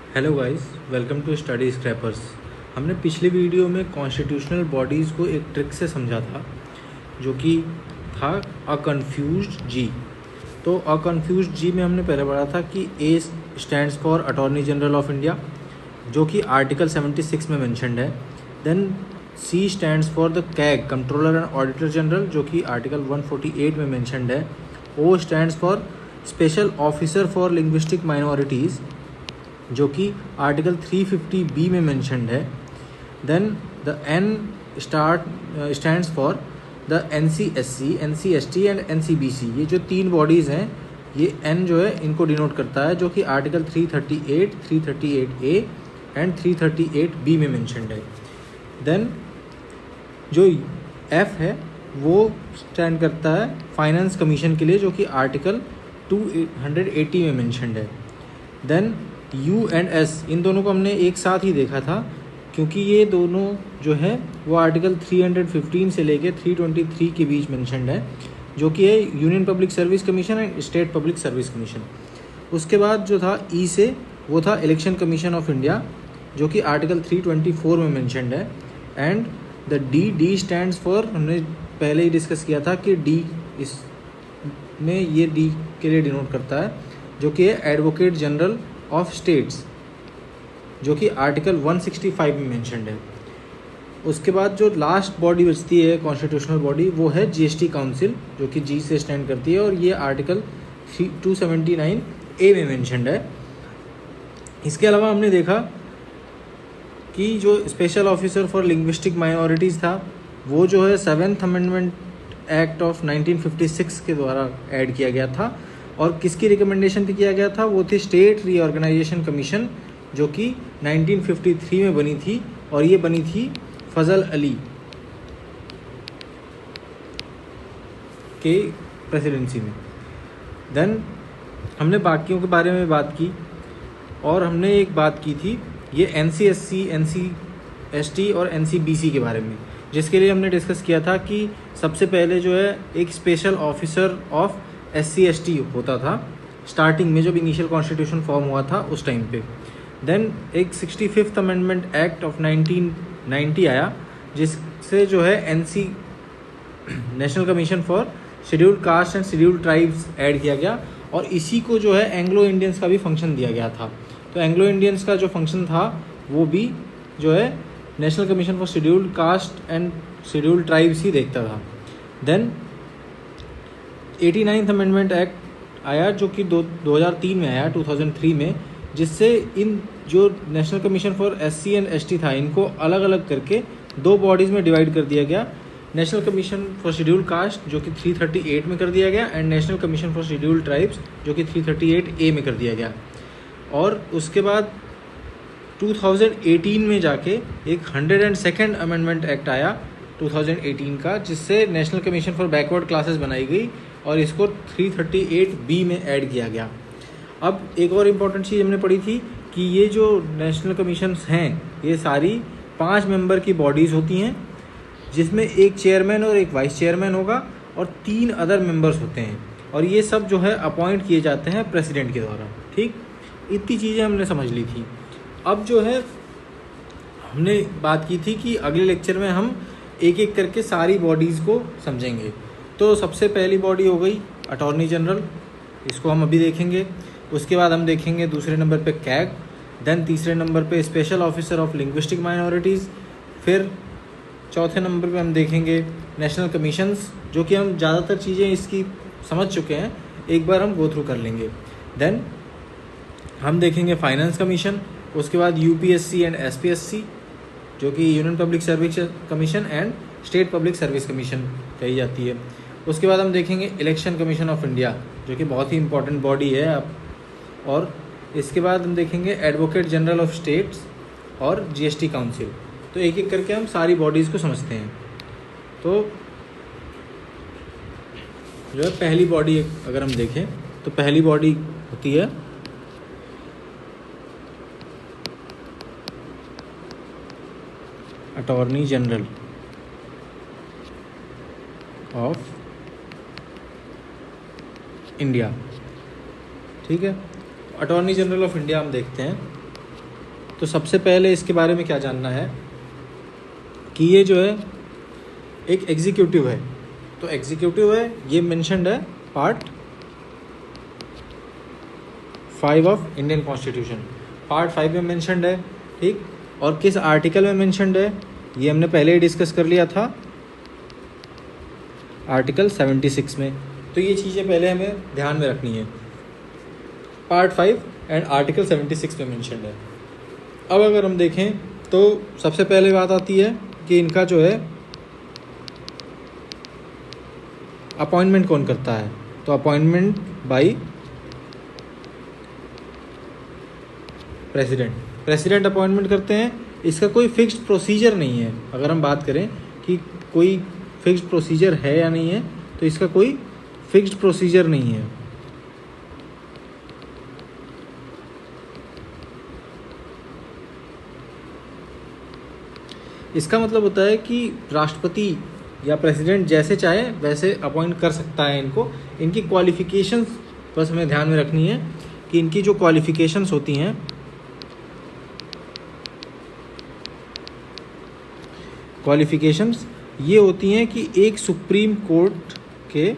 Hello guys, welcome to study scrapers. हमने पिछली video में कॉन्स्टिट्यूशनल बॉडीज़ को एक ट्रिक से समझा था, जो कि था अ कन्फ्यूज्ड जी। तो अ कन्फ्यूज्ड जी में हमने पहले पढ़ा था कि A stands for attorney general of India, जो कि आर्टिकल 76 में मेंशन्ड है। Then C stands for the CAG, controller and auditor general, जो कि आर्टिकल 148 में मेंशन्ड है। O stands for special officer for linguistic minorities, जो कि आर्टिकल 350 बी में मेंशन्ड है। Then the N stands for the NCSC, NCST and NCBC। ये जो तीन बॉडीज़ हैं, ये एन जो है इनको डिनोट करता है, जो कि आर्टिकल 338, 338A एंड 338B में मेंशन्ड है। देन जो एफ है वो स्टैंड करता है फाइनेंस कमीशन के लिए, जो कि आर्टिकल 280 में मेंशन्ड है। देन यू एंड एस, इन दोनों को हमने एक साथ ही देखा था, क्योंकि ये दोनों जो है वो आर्टिकल 315 से लेके 323 के बीच मेंशन्ड है, जो कि है union public service commission and state public service commission. उसके बाद जो था ई से, वो था इलेक्शन कमीशन ऑफ इंडिया, जो कि आर्टिकल 324 में मेंशन्ड है। And the D stands for, हमने पहले ही डिस्कस किया था कि डी इस में ये डी के लिए डिनोट करता है, जो कि है एडवोकेट जनरल ऑफ स्टेट्स, जो कि आर्टिकल 165 में मेंशन्ड है। उसके बाद जो लास्ट बॉडी बचती है कॉन्स्टिट्यूशनल बॉडी, वो है GST काउंसिल, जो कि जी से स्टैंड करती है, और ये आर्टिकल 279A में मेंशन्ड है। इसके अलावा हमने देखा कि जो special officer for linguistic minorities था, वो जो है 7th अमेंडमेंट एक्ट ऑफ 1956 के द्वारा ऐड किया गया था, और किसकी रिकमेंडेशन पे किया गया था, वो थी स्टेट रीऑर्गेनाइजेशन कमीशन, जो कि 1953 में बनी थी, और ये बनी थी फजल अली के प्रेसिडेंसी में। देन हमने बाकियों के बारे में बात की, और हमने एक बात की थी ये NCSC, NCST और NCBC के बारे में, जिसके लिए हमने डिस्कस किया था कि सबसे पहले जो है एक स्पेशल ऑफिसर ऑफ SC/ST होता था स्टार्टिंग में, जब इनिशियल कॉन्स्टिट्यूशन फॉर्म हुआ था उस टाइम पे। देन एक 65th अमेंडमेंट एक्ट ऑफ 1990 आया, जिससे जो है NC, national commission for scheduled caste and scheduled tribes add किया गया, और इसी को जो है एंग्लो इंडियंस का भी फंक्शन दिया गया था। तो एंग्लो इंडियंस का जो फंक्शन था वो भी जो है national commission for scheduled caste and scheduled tribes ही देखता था। देन 89th अमेंडमेंट एक्ट आया, जो कि 2003 में आया, 2003 में, जिससे इन जो national commission for SC and ST था, इनको अलग अलग करके दो बॉडीज़ में डिवाइड कर दिया गया। National commission for scheduled cast, जो कि 338 में कर दिया गया, and national commission for scheduled tribes, जो कि 338A में कर दिया गया। और उसके बाद 2018 में जाके एक 102nd अमेंडमेंट एक्ट आया 2018 का, जिससे national commission for backward classes बनाई गई, और इसको 338B में ऐड किया गया। अब एक और इम्पॉर्टेंट चीज़ हमने पढ़ी थी कि ये जो नेशनल कमीशंस हैं, ये सारी 5 मेंबर की बॉडीज़ होती हैं, जिसमें एक चेयरमैन और एक वाइस चेयरमैन होगा, और 3 अदर मेंबर्स होते हैं, और ये सब जो है अपॉइंट किए जाते हैं प्रेसिडेंट के द्वारा। ठीक, इतनी चीज़ें हमने समझ ली थी। अब जो है हमने बात की थी कि अगले लेक्चर में हम एक एक करके सारी बॉडीज़ को समझेंगे। तो सबसे पहली बॉडी हो गई अटॉर्नी जनरल, इसको हम अभी देखेंगे। उसके बाद हम देखेंगे दूसरे नंबर पे कैग, देन तीसरे नंबर पे special officer of linguistic minorities, फिर चौथे नंबर पे हम देखेंगे नेशनल कमीशंस, जो कि हम ज़्यादातर चीज़ें इसकी समझ चुके हैं, एक बार हम गो थ्रू कर लेंगे। देन हम देखेंगे फाइनेंस कमीशन, उसके बाद UPSC एंड SPSC, जो कि union public service commission and state public service commission कही जाती है। उसके बाद हम देखेंगे इलेक्शन कमीशन ऑफ इंडिया, जो कि बहुत ही इंपॉर्टेंट बॉडी है अब। और इसके बाद हम देखेंगे एडवोकेट जनरल ऑफ स्टेट्स और GST काउंसिल। तो एक एक करके हम सारी बॉडीज़ को समझते हैं। तो जो है पहली बॉडी अगर हम देखें, तो पहली बॉडी होती है अटॉर्नी जनरल ऑफ इंडिया। ठीक है, अटॉर्नी जनरल ऑफ इंडिया हम देखते हैं। तो सबसे पहले इसके बारे में क्या जानना है कि ये जो है एक एग्जीक्यूटिव है। तो एग्जीक्यूटिव है, ये मेंशन्ड है part 5 of Indian constitution, part 5 में मेंशन्ड है, ठीक। और किस आर्टिकल में मेंशन्ड है ये हमने पहले ही डिस्कस कर लिया था, आर्टिकल 76 में। तो ये चीज़ें पहले हमें ध्यान में रखनी है, पार्ट 5 एंड आर्टिकल 76 में मेंशन्ड है। अब अगर हम देखें तो सबसे पहले बात आती है कि इनका जो है अपॉइंटमेंट कौन करता है। तो अपॉइंटमेंट बाय प्रेसिडेंट अपॉइंटमेंट करते हैं। इसका कोई फिक्स्ड प्रोसीजर नहीं है। अगर हम बात करें कि कोई फिक्स्ड प्रोसीजर है या नहीं है, तो इसका कोई फिक्स्ड प्रोसीजर नहीं है। इसका मतलब होता है कि राष्ट्रपति या प्रेसिडेंट जैसे चाहे वैसे अपॉइंट कर सकता है इनको। इनकी क्वालिफिकेशंस बस हमें ध्यान में रखनी है कि इनकी जो क्वालिफिकेशंस होती हैं, क्वालिफिकेशंस ये होती हैं कि एक सुप्रीम कोर्ट के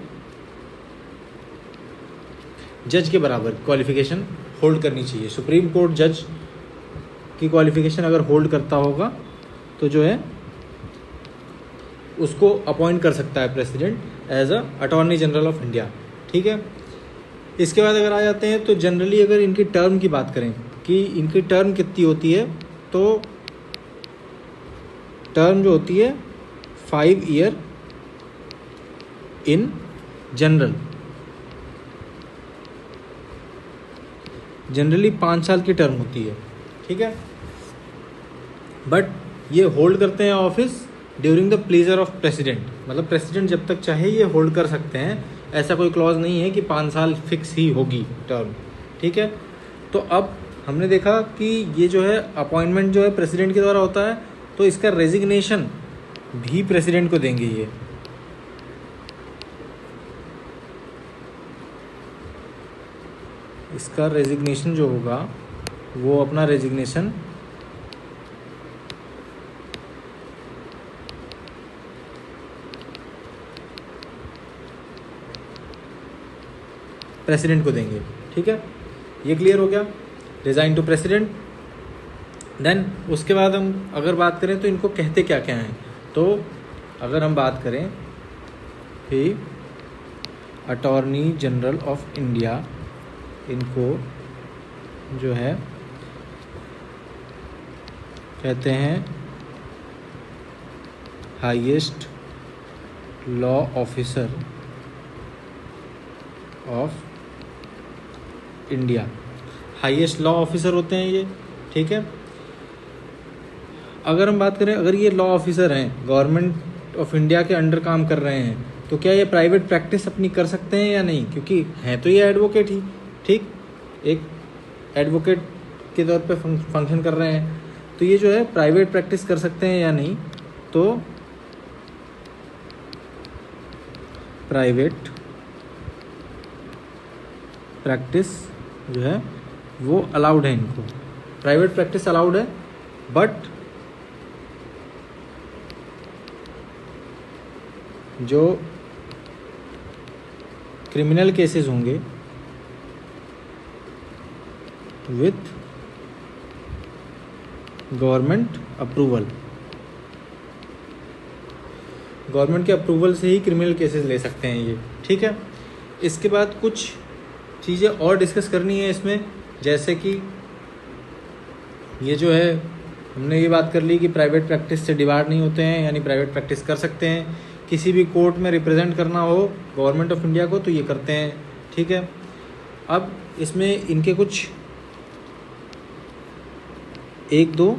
जज के बराबर क्वालिफिकेशन होल्ड करनी चाहिए। सुप्रीम कोर्ट जज की क्वालिफिकेशन अगर होल्ड करता होगा तो जो है उसको अपॉइंट कर सकता है president as a attorney general of India, ठीक है। इसके बाद अगर आ जाते हैं तो जनरली अगर इनकी टर्म की बात करें कि इनकी टर्म कितनी होती है, तो टर्म जो होती है 5 ईयर इन जनरली 5 साल की टर्म होती है, ठीक है। बट ये होल्ड करते हैं office during the pleasure of president, मतलब प्रेसिडेंट जब तक चाहे ये होल्ड कर सकते हैं। ऐसा कोई क्लॉज नहीं है कि 5 साल फिक्स ही होगी टर्म, ठीक है। तो अब हमने देखा कि ये जो है अपॉइंटमेंट जो है प्रेसिडेंट के द्वारा होता है, तो इसका रेजिग्नेशन भी प्रेसिडेंट को देंगे ये। इसका रेजिग्नेशन जो होगा वो अपना रेजिग्नेशन प्रेसिडेंट को देंगे, ठीक है। ये क्लियर हो गया, रिजाइन टू प्रेसिडेंट। देन उसके बाद हम अगर बात करें तो इनको कहते क्या क्या हैं। तो अगर हम बात करें कि अटॉर्नी जनरल ऑफ इंडिया, इनको जो है कहते हैं highest law officer of India. Highest law officer होते हैं ये, ठीक है। अगर हम बात करें, अगर ये लॉ ऑफिसर हैं, गवर्नमेंट ऑफ इंडिया के अंडर काम कर रहे हैं, तो क्या ये प्राइवेट प्रैक्टिस अपनी कर सकते हैं या नहीं, क्योंकि हैं तो ये एडवोकेट ही, ठीक, एक एडवोकेट के तौर पे फंक्शन कर रहे हैं। तो ये जो है प्राइवेट प्रैक्टिस कर सकते हैं या नहीं, तो प्राइवेट प्रैक्टिस जो है वो अलाउड है, इनको प्राइवेट प्रैक्टिस अलाउड है। बट जो क्रिमिनल केसेस होंगे विथ गवर्नमेंट अप्रूवल, गवर्नमेंट के अप्रूवल से ही क्रिमिनल केसेस ले सकते हैं ये, ठीक है। इसके बाद कुछ चीज़ें और डिस्कस करनी है इसमें, जैसे कि ये जो है हमने ये बात कर ली कि प्राइवेट प्रैक्टिस से डिबार नहीं होते हैं, यानी प्राइवेट प्रैक्टिस कर सकते हैं। किसी भी कोर्ट में रिप्रेजेंट करना हो गवर्नमेंट ऑफ इंडिया को तो ये करते हैं, ठीक है। अब इसमें इनके कुछ 1-2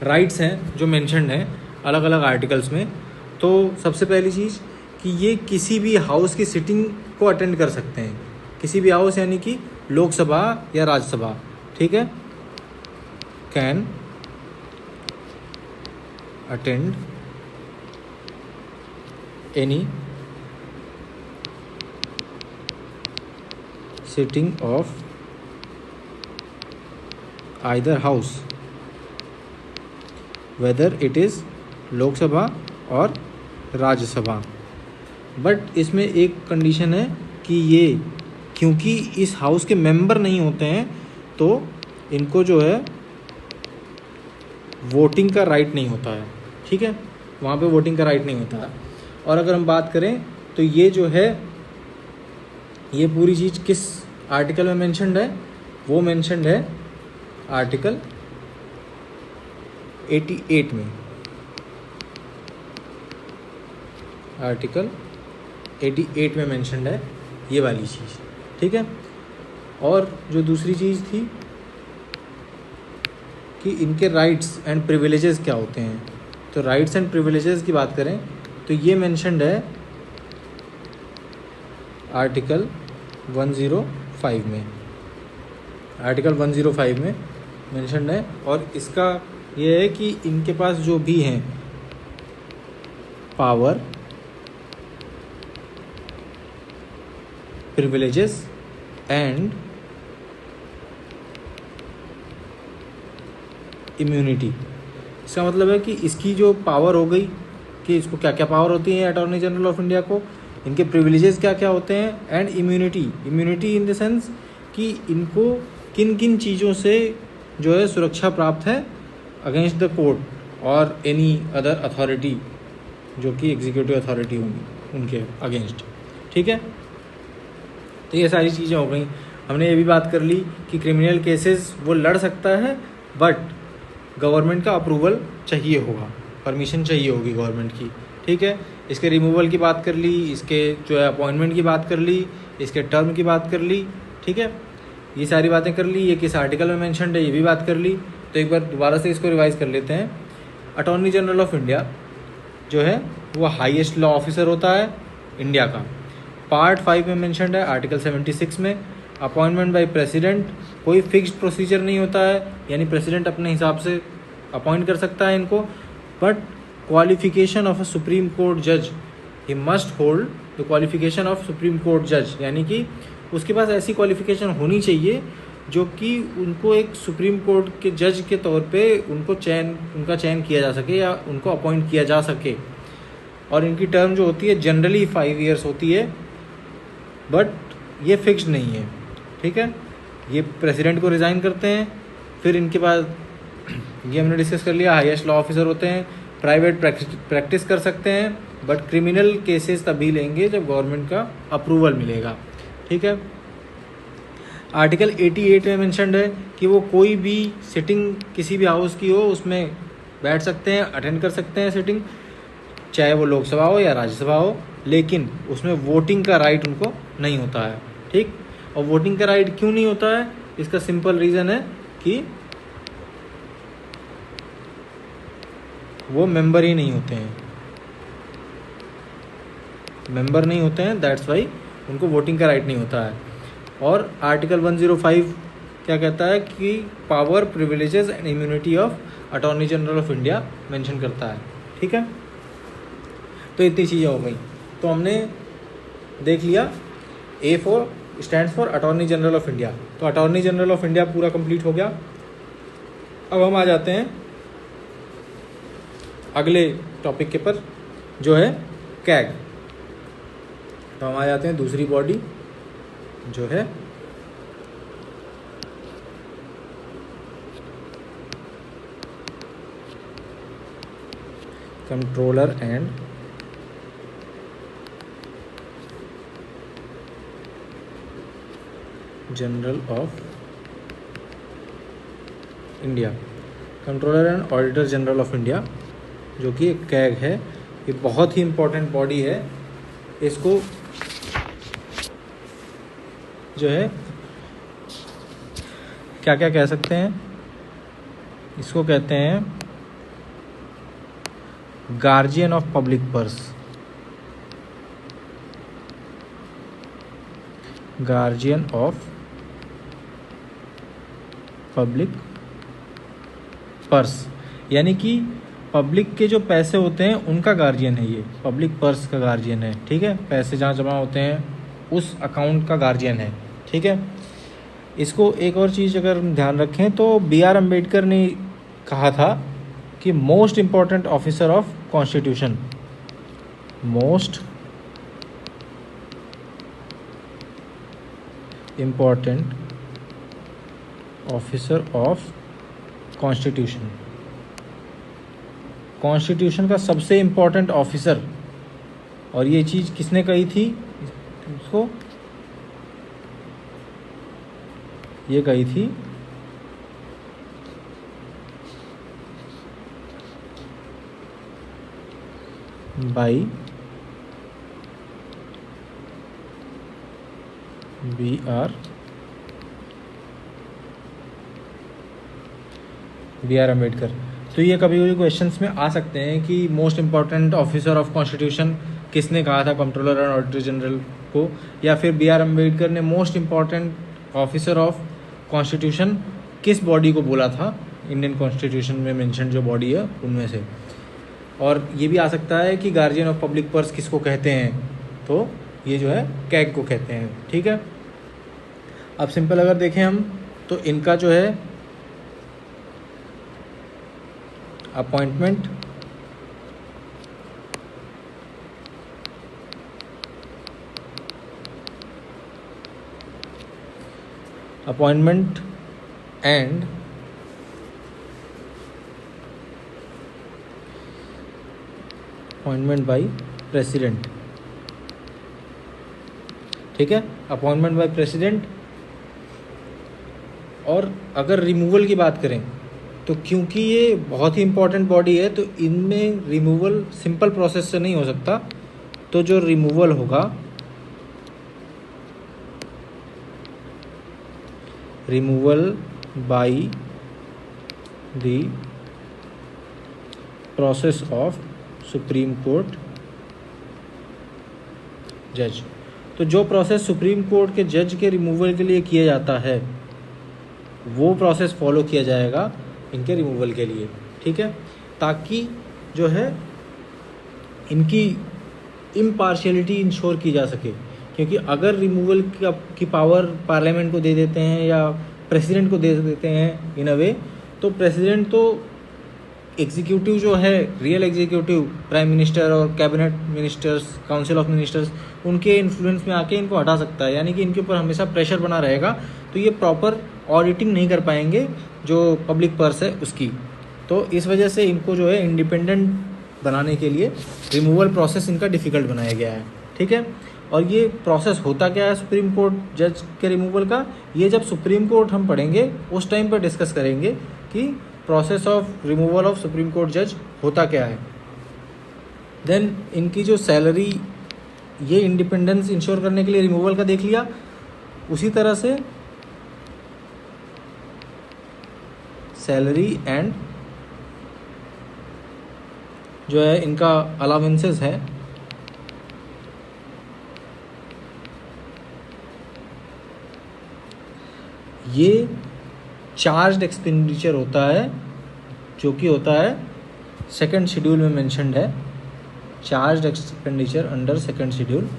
राइट्स हैं जो मेंशन्ड हैं अलग अलग आर्टिकल्स में। तो सबसे पहली चीज़ कि ये किसी भी हाउस की सिटिंग को अटेंड कर सकते हैं, किसी भी हाउस यानी कि लोकसभा या राज्यसभा, ठीक है। Can attend any sitting of either house, whether it is Lok Sabha और राज्यसभा। बट इसमें एक कंडीशन है कि ये क्योंकि इस हाउस के मेंबर नहीं होते हैं तो इनको जो है वोटिंग का राइट नहीं होता है, ठीक है, वहाँ पे वोटिंग का राइट नहीं होता है। और अगर हम बात करें तो ये जो है ये पूरी चीज़ किस आर्टिकल में मेंशन्ड है, वो मेंशन्ड है आर्टिकल 88 में, आर्टिकल 88 में मेंशन्ड है ये वाली चीज़, ठीक है। और जो दूसरी चीज़ थी कि इनके राइट्स एंड प्रिविलेजेस क्या होते हैं, तो राइट्स एंड प्रिविलेजेस की बात करें तो ये मेंशन्ड है आर्टिकल 105 में, आर्टिकल 105 में मेंशन्ड है। और इसका ये है कि इनके पास जो भी हैं पावर, प्रिविलेजेस एंड इम्यूनिटी, इसका मतलब है कि इसकी जो पावर हो गई कि इसको क्या क्या पावर होती है अटॉर्नी जनरल ऑफ इंडिया को, इनके प्रिविलेजेस क्या क्या होते हैं, and immunity in the sense कि इनको किन किन चीज़ों से जो है सुरक्षा प्राप्त है अगेंस्ट द कोर्ट और एनी अदर अथॉरिटी जो कि एग्जीक्यूटिव अथॉरिटी होंगी उनके अगेंस्ट, ठीक है। तो ये सारी चीज़ें हो गई। हमने ये भी बात कर ली कि क्रिमिनल केसेस वो लड़ सकता है बट गवर्नमेंट का अप्रूवल चाहिए होगा, परमिशन चाहिए होगी गवर्नमेंट की, ठीक है। इसके रिमूवल की बात कर ली, इसके जो है अपॉइंटमेंट की बात कर ली, इसके टर्म की बात कर ली, ठीक है, ये सारी बातें कर ली। ये किस आर्टिकल में मेंशन्ड है ये भी बात कर ली। तो एक बार दोबारा से इसको रिवाइज कर लेते हैं। अटॉर्नी जनरल ऑफ इंडिया जो है वो हाईएस्ट लॉ ऑफिसर होता है इंडिया का। पार्ट 5 में मेंशन्ड है आर्टिकल 76 में, अपॉइंटमेंट बाय प्रेसिडेंट, कोई फिक्स्ड प्रोसीजर नहीं होता है, यानी प्रेसिडेंट अपने हिसाब से अपॉइंट कर सकता है इनको। But qualification of a supreme court जज, he must hold the qualification of supreme court जज, यानी कि उसके पास ऐसी क्वालिफिकेशन होनी चाहिए जो कि उनको एक सुप्रीम कोर्ट के जज के तौर पे उनका चयन किया जा सके या उनको अपॉइंट किया जा सके। और इनकी टर्म जो होती है जनरली 5 ईयर्स होती है, बट ये फिक्स्ड नहीं है, ठीक है। ये प्रेसिडेंट को रिज़ाइन करते हैं, फिर इनके बाद ये हमने डिस्कस कर लिया, हाईएस्ट लॉ ऑफिसर होते हैं, प्राइवेट प्रैक्टिस कर सकते हैं, बट क्रिमिनल केसेस तभी लेंगे जब गवर्नमेंट का अप्रूवल मिलेगा, ठीक है। आर्टिकल 88 में मेंशन्ड है कि वो कोई भी सिटिंग किसी भी हाउस की हो उसमें बैठ सकते हैं, अटेंड कर सकते हैं सिटिंग, चाहे वो लोकसभा हो या राज्यसभा हो, लेकिन उसमें वोटिंग का राइट उनको नहीं होता है, ठीक। और वोटिंग का राइट क्यों नहीं होता है, इसका सिंपल रीज़न है कि वो मेंबर ही नहीं होते हैं, मेंबर नहीं होते हैं, दैट्स वाई उनको वोटिंग का राइट नहीं होता है। और आर्टिकल 105 क्या कहता है कि power, privileges and immunity of attorney general of India mention करता है, ठीक है। तो इतनी चीज़ें हो गई। तो हमने देख लिया A4 stands for attorney general of India. तो अटॉर्नी जनरल ऑफ इंडिया पूरा कंप्लीट हो गया। अब हम आ जाते हैं अगले टॉपिक के पर जो है कैग। तो हम आ जाते हैं दूसरी बॉडी जो है controller and general of India, controller and auditor general of India, जो कि एक कैग है। ये बहुत ही इम्पोर्टेंट बॉडी है। इसको जो है क्या क्या कह सकते हैं, इसको कहते हैं guardian of public purse, guardian of public purse, यानी कि पब्लिक के जो पैसे होते हैं उनका गार्जियन है ये, पब्लिक पर्स का गार्जियन है, ठीक है। पैसे जहाँ जमा होते हैं उस अकाउंट का गार्जियन है, ठीक है। इसको एक और चीज़ अगर हम ध्यान रखें तो बी आर अम्बेडकर ने कहा था कि most important officer of constitution, most important officer of constitution, constitution का सबसे इम्पॉर्टेंट ऑफिसर, और ये चीज़ किसने कही थी उसको, ये कही थी बाई बी आर अम्बेडकर। तो ये कभी कभी क्वेश्चंस में आ सकते हैं कि most important officer of constitution किसने कहा था कंट्रोलर एंड ऑडिटर जनरल को, या फिर बी आर अम्बेडकर ने most important officer of constitution किस बॉडी को बोला था, इंडियन कॉन्स्टिट्यूशन में मेंशन जो बॉडी है उनमें से। और ये भी आ सकता है कि गार्जियन ऑफ पब्लिक पर्स किसको कहते हैं, तो ये जो है कैग को कहते हैं। ठीक है, अब सिंपल अगर देखें हम तो इनका जो है appointment, appointment and appointment by president. ठीक है, अपॉइंटमेंट बाय प्रेसिडेंट। और अगर रिमूवल की बात करें तो क्योंकि ये बहुत ही इंपॉर्टेंट बॉडी है तो इनमें रिमूवल सिंपल प्रोसेस से नहीं हो सकता, तो जो रिमूवल होगा, removal by the process of supreme court जज। तो जो प्रोसेस सुप्रीम कोर्ट के जज के रिमूवल के लिए किया जाता है वो प्रोसेस फॉलो किया जाएगा इनके रिमूवल के लिए। ठीक है, ताकि जो है इनकी इम्पार्शियलिटी इंश्योर की जा सके, क्योंकि अगर रिमूवल की पावर पार्लियामेंट को दे देते हैं या प्रेसिडेंट को दे देते हैं इन अ वे, तो प्रेसिडेंट तो एग्जीक्यूटिव जो है, रियल एग्जीक्यूटिव, प्राइम मिनिस्टर और cabinet ministers, council of ministers, उनके इन्फ्लुएंस में आके इनको हटा सकता है, यानी कि इनके ऊपर हमेशा प्रेशर बना रहेगा, तो ये प्रॉपर ऑडिटिंग नहीं कर पाएंगे जो पब्लिक पर्स है उसकी। तो इस वजह से इनको जो है इंडिपेंडेंट बनाने के लिए रिमूवल प्रोसेस इनका डिफ़िकल्ट बनाया गया है। ठीक है, और ये प्रोसेस होता क्या है सुप्रीम कोर्ट जज के रिमूवल का, ये जब सुप्रीम कोर्ट हम पढ़ेंगे उस टाइम पर डिस्कस करेंगे कि process of removal of supreme court जज होता क्या है। देन इनकी जो सैलरी, ये इंडिपेंडेंस इंश्योर करने के लिए रिमूवल का देख लिया, उसी तरह से सैलरी एंड जो है इनका अलाउंसेस है, ये चार्ज्ड एक्सपेंडिचर होता है, जो कि होता है सेकंड शेड्यूल में मेंशन्ड है, charged expenditure under second schedule.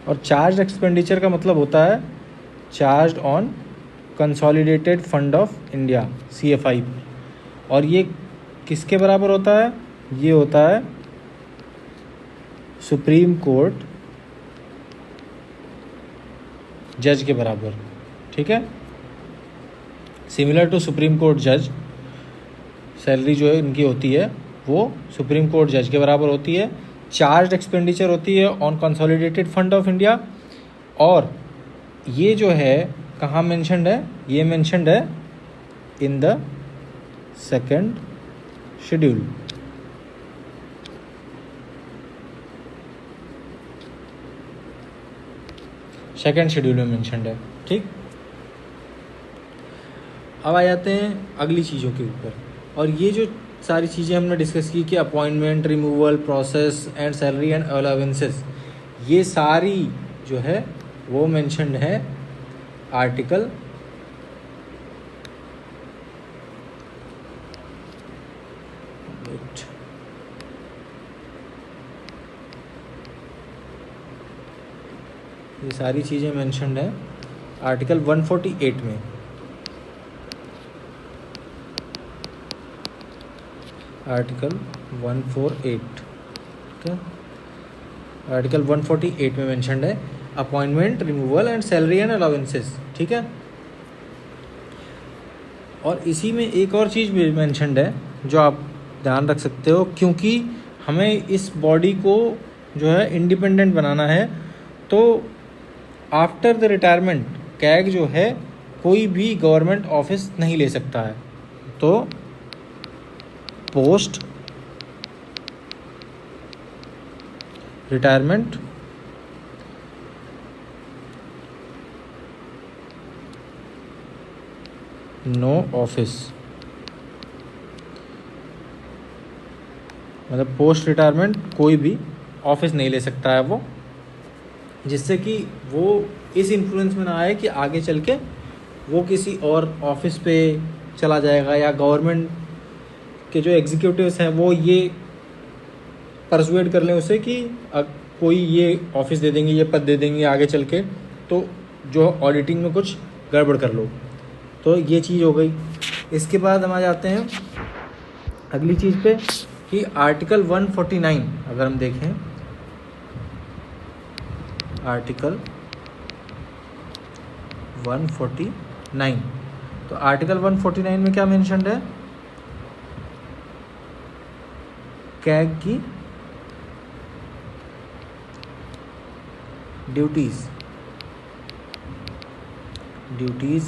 और चार्ज एक्सपेंडिचर का मतलब होता है charge on consolidated fund of India, CFI। और ये किसके बराबर होता है, ये होता है सुप्रीम कोर्ट जज के बराबर। ठीक है, सिमिलर टू सुप्रीम कोर्ट जज, सैलरी जो है इनकी होती है वो सुप्रीम कोर्ट जज के बराबर होती है। चार्ज एक्सपेंडिचर होती है on consolidated fund of India, और ये जो है कहाँ मेंशन्ड है, ये मेंशन्ड है in the second schedule. Second schedule में मेंशन्ड है। ठीक, अब आ जाते हैं अगली चीज़ों के ऊपर, और ये जो सारी चीज़ें हमने डिस्कस की कि appointment, removal, process and salary and allowances, ये सारी जो है वो मेंशन्ड है आर्टिकल 8। ये सारी चीज़ें मेंशन्ड है आर्टिकल 148 में। आर्टिकल 148, ठीक है, आर्टिकल 148 में मेंशन्ड है appointment, removal and salary and allowances, ठीक है। और इसी में एक और चीज़ भी मेंशन्ड है जो आप ध्यान रख सकते हो, क्योंकि हमें इस बॉडी को जो है इंडिपेंडेंट बनाना है, तो आफ्टर द रिटायरमेंट कैग जो है कोई भी गवर्नमेंट ऑफिस नहीं ले सकता है। तो पोस्ट रिटायरमेंट नो ऑफिस, मतलब पोस्ट रिटायरमेंट कोई भी ऑफिस नहीं ले सकता है वो, जिससे कि वो इस इन्फ्लुएंस में ना आए कि आगे चल के वो किसी और ऑफिस पे चला जाएगा, या गवर्नमेंट के जो एग्जीक्यूटिव्स हैं वो ये परसुएड कर लें उसे कि कोई ये ऑफिस दे देंगे, ये पद दे देंगे आगे चल के, तो जो ऑडिटिंग में कुछ गड़बड़ कर लो। तो ये चीज़ हो गई। इसके बाद हम आ जाते हैं अगली चीज़ पे कि आर्टिकल 149 अगर हम देखें, आर्टिकल 149, तो आर्टिकल 149 में क्या मेंशन्ड है, कैग की duties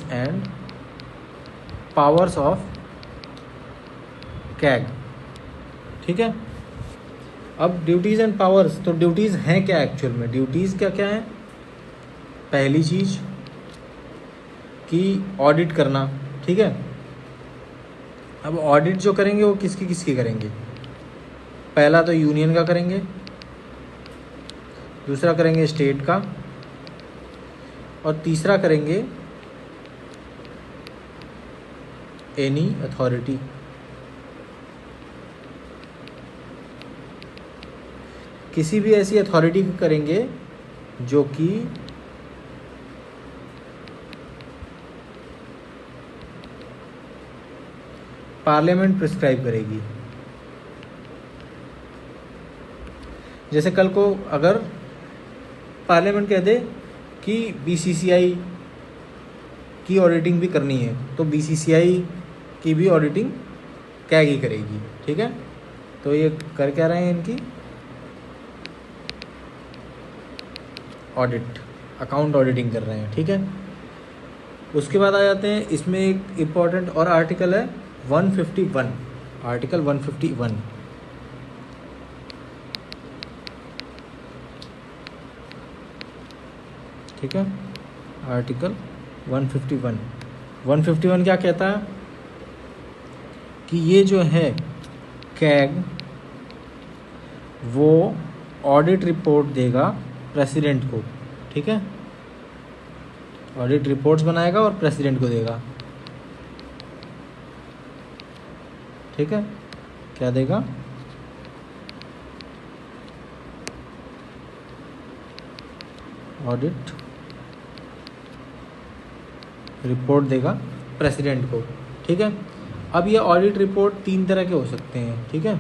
and powers of CAG, ठीक है। अब ड्यूटीज़ एंड पावर्स, तो ड्यूटीज़ हैं क्या एक्चुअल में, ड्यूटीज़ क्या क्या है, पहली चीज़ कि ऑडिट करना, ठीक है। अब ऑडिट जो करेंगे वो किसकी किसकी करेंगे, पहला तो यूनियन का करेंगे, दूसरा करेंगे स्टेट का, और तीसरा करेंगे एनी अथॉरिटी। किसी भी ऐसी अथॉरिटी को करेंगे जो कि पार्लियामेंट प्रिस्क्राइब करेगी। जैसे कल को अगर पार्लियामेंट कह दे कि बीसीसीआई की ऑडिटिंग भी करनी है, तो बीसीसीआई की भी ऑडिटिंग कैग ही करेगी, ठीक है। तो ये कर क्या रहे हैं, इनकी ऑडिट, अकाउंट ऑडिटिंग कर रहे हैं, ठीक है। उसके बाद आ जाते हैं, इसमें एक इम्पॉर्टेंट और आर्टिकल है 151, आर्टिकल 151, ठीक है। आर्टिकल 151 क्या कहता है कि ये जो है कैग वो ऑडिट रिपोर्ट देगा प्रेसिडेंट को, ठीक है, ऑडिट रिपोर्ट्स बनाएगा और प्रेसिडेंट को देगा, ठीक है। क्या देगा, ऑडिट रिपोर्ट देगा प्रेसिडेंट को, ठीक है। अब ये ऑडिट रिपोर्ट 3 तरह के हो सकते हैं, ठीक है।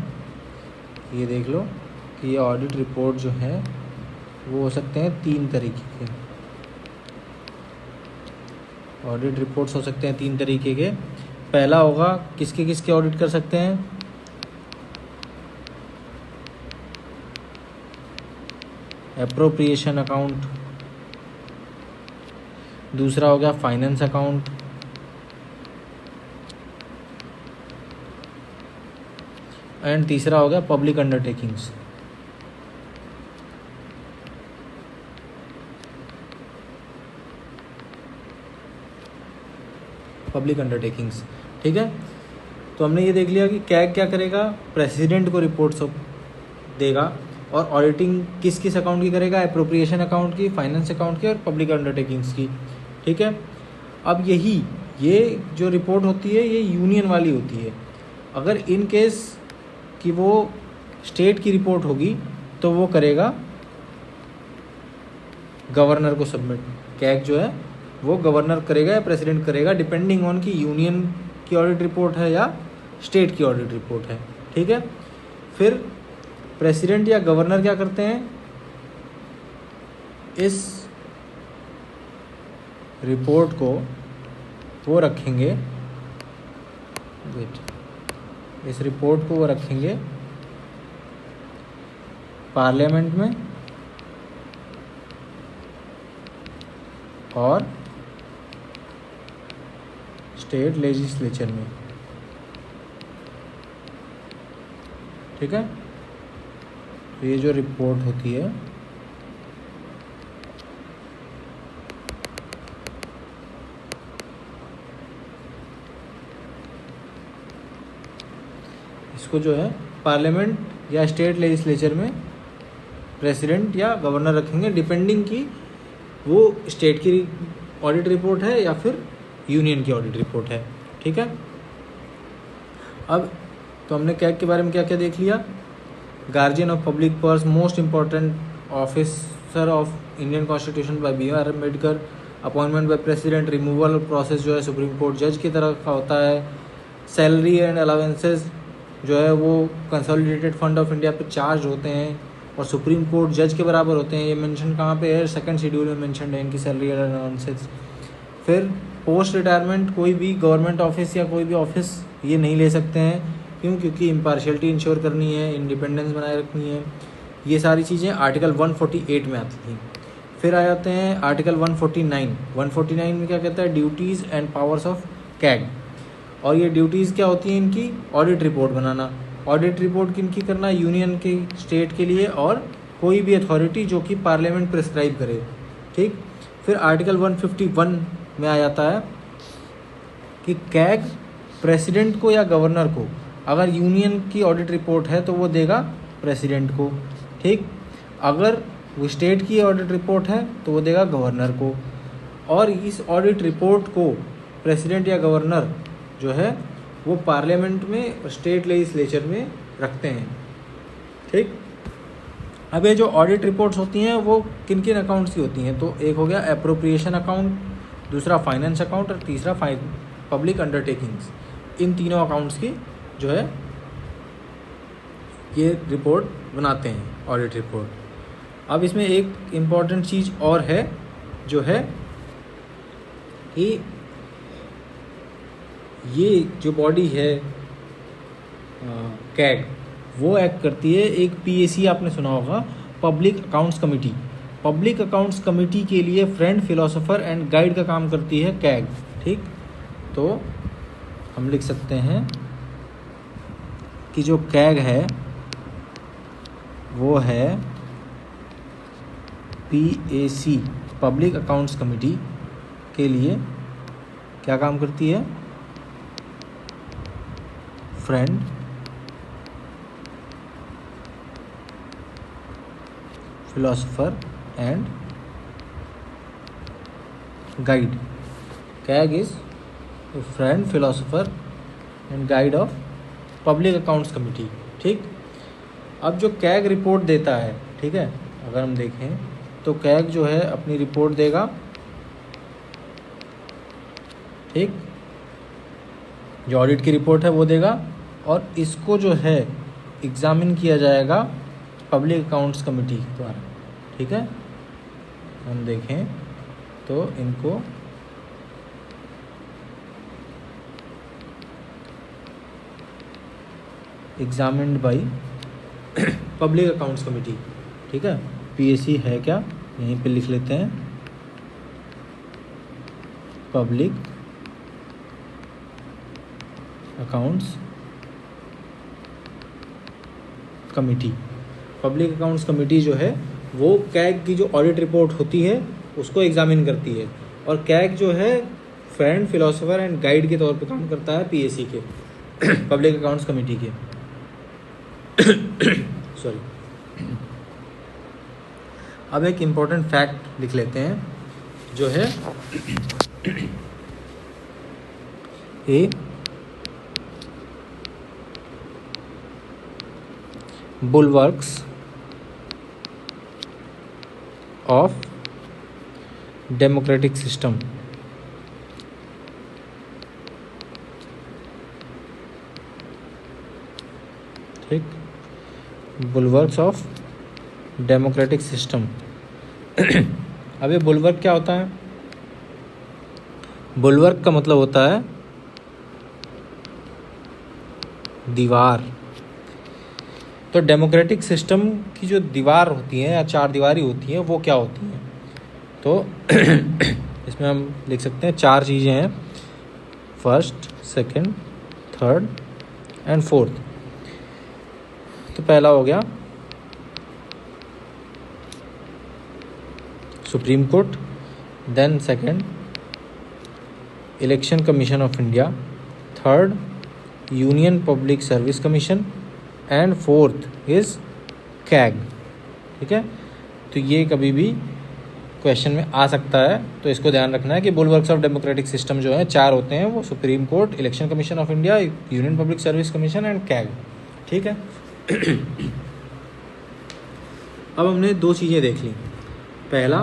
ये देख लो कि ये ऑडिट रिपोर्ट जो है वो हो सकते हैं 3 तरीके के, ऑडिट रिपोर्ट्स हो सकते हैं 3 तरीके के। पहला होगा किसके किसके ऑडिट कर सकते हैं, एप्रोप्रिएशन अकाउंट, दूसरा हो गया फाइनेंस अकाउंट, एंड तीसरा हो गया पब्लिक अंडरटेकिंग्स। पब्लिक अंडरटेकिंग्स, ठीक है। तो हमने ये देख लिया कि कैग क्या करेगा, प्रेसिडेंट को रिपोर्ट्स देगा, और ऑडिटिंग किस किस अकाउंट की करेगा, एप्रोप्रिएशन अकाउंट की, फाइनेंस अकाउंट की और पब्लिक अंडरटेकिंग्स की, ठीक है। अब ये जो रिपोर्ट होती है ये यूनियन वाली होती है। अगर इन केस कि वो स्टेट की रिपोर्ट होगी तो वो करेगा गवर्नर को सबमिट, कैग जो है वो गवर्नर करेगा या प्रेसिडेंट करेगा, डिपेंडिंग ऑन कि यूनियन की ऑडिट रिपोर्ट है या स्टेट की ऑडिट रिपोर्ट है, ठीक है। फिर प्रेसिडेंट या गवर्नर क्या करते हैं, इस रिपोर्ट को वो रखेंगे, इस रिपोर्ट को वो रखेंगे पार्लियामेंट में और स्टेट लेजिस्लेचर में, ठीक है। तो ये जो रिपोर्ट होती है इसको जो है पार्लियामेंट या स्टेट लेजिस्लेचर में प्रेसिडेंट या गवर्नर रखेंगे, डिपेंडिंग कि वो स्टेट की ऑडिट रिपोर्ट है या फिर यूनियन की ऑडिट रिपोर्ट है, ठीक है। अब तो हमने कैग के बारे में क्या क्या देख लिया। Guardian of public purse, most important officer of Indian constitution bye BR Ambedkar, appointment by president, removal process जो है सुप्रीम कोर्ट जज की तरह का होता है, सैलरी एंड अलावेंसेज जो है वो कंसोलिडेटेड फंड ऑफ इंडिया पे चार्ज होते हैं और सुप्रीम कोर्ट जज के बराबर होते हैं। ये मेंशन कहाँ पे है, सेकंड शेड्यूल में मेंशन है इनकी सैलरी एंड अलाउंसेस। फिर पोस्ट रिटायरमेंट कोई भी गवर्नमेंट ऑफिस या कोई भी ऑफिस ये नहीं ले सकते हैं, क्यों, क्योंकि इम्पार्शियलिटी इंश्योर करनी है, इंडिपेंडेंस बनाए रखनी है, ये सारी चीज़ें आर्टिकल 148 में आती थी। फिर आ जाते हैं आर्टिकल 149 में क्या कहता है, duties and powers of CAG. और ये ड्यूटीज़ क्या होती हैं इनकी, ऑडिट रिपोर्ट बनाना। ऑडिट रिपोर्ट किनकी करना, यूनियन के, स्टेट के लिए और कोई भी अथॉरिटी जो कि पार्लियामेंट प्रिस्क्राइब करे, ठीक। फिर आर्टिकल 151 में आ जाता है कि कैग प्रेसिडेंट को या गवर्नर को, अगर यूनियन की ऑडिट रिपोर्ट है तो वो देगा प्रेसिडेंट को, ठीक। अगर वो स्टेट की ऑडिट रिपोर्ट है तो वो देगा गवर्नर को। और इस ऑडिट रिपोर्ट को प्रेसिडेंट या गवर्नर जो है वो पार्लियामेंट में, स्टेट लेजिस्लेचर में रखते हैं, ठीक। अब ये जो ऑडिट रिपोर्ट्स होती हैं वो किन किन अकाउंट्स की होती हैं, तो एक हो गया एप्रोप्रिएशन अकाउंट, दूसरा फाइनेंस अकाउंट और तीसरा पब्लिक अंडरटेकिंग्स। इन तीनों अकाउंट्स की जो है ये रिपोर्ट बनाते हैं, ऑडिट रिपोर्ट। अब इसमें एक इम्पॉर्टेंट चीज़ और है जो है कि ये जो बॉडी है कैग, वो एक्ट करती है, एक PAC आपने सुना होगा, public accounts committee. Public accounts committee के लिए फ्रेंड, फिलोसोफर एंड गाइड का काम करती है कैग, ठीक। तो हम लिख सकते हैं कि जो कैग है वो है PAC, पब्लिक अकाउंट्स कमेटी के लिए क्या काम करती है, friend, philosopher and guide. CAG is a friend, philosopher and guide of public accounts committee, ठीक। अब जो कैग रिपोर्ट देता है, ठीक है, अगर हम देखें तो कैग जो है अपनी रिपोर्ट देगा, ठीक, जो ऑडिट की रिपोर्ट है वो देगा और इसको जो है एग्जामिन किया जाएगा पब्लिक अकाउंट्स कमेटी द्वारा, ठीक है। हम देखें तो इनको examined by public accounts committee, ठीक है। PAC है क्या, यहीं पे लिख लेते हैं, public accounts committee. Public accounts committee जो है वो कैग की जो ऑडिट रिपोर्ट होती है उसको एग्जामिन करती है, और कैग जो है फ्रेंड, फिलोसोफर एंड गाइड के तौर पे काम करता है PAC के पब्लिक अकाउंट्स कमेटी के सॉरी। अब एक इम्पोर्टेंट फैक्ट लिख लेते हैं जो है ए bulwarks of डेमोक्रेटिक सिस्टम। ठीक, बुलवर्क्स ऑफ डेमोक्रेटिक सिस्टम। अब ये बुलवर्क क्या होता है? बुलवर्क का मतलब होता है दीवार। तो डेमोक्रेटिक सिस्टम की जो दीवार होती है या चार दीवारी होती है वो क्या होती है? तो इसमें हम लिख सकते हैं चार चीज़ें हैं, first, second, third and fourth. तो पहला हो गया supreme court, then second election commission of India, third union public service commission and fourth is CAG. ठीक है, तो ये कभी भी क्वेश्चन में आ सकता है, तो इसको ध्यान रखना है कि बुलवर्क्स ऑफ डेमोक्रेटिक सिस्टम जो है चार होते हैं, वो supreme court, election commission of India, union public service commission and CAG. ठीक है। अब हमने दो चीज़ें देख ली, पहला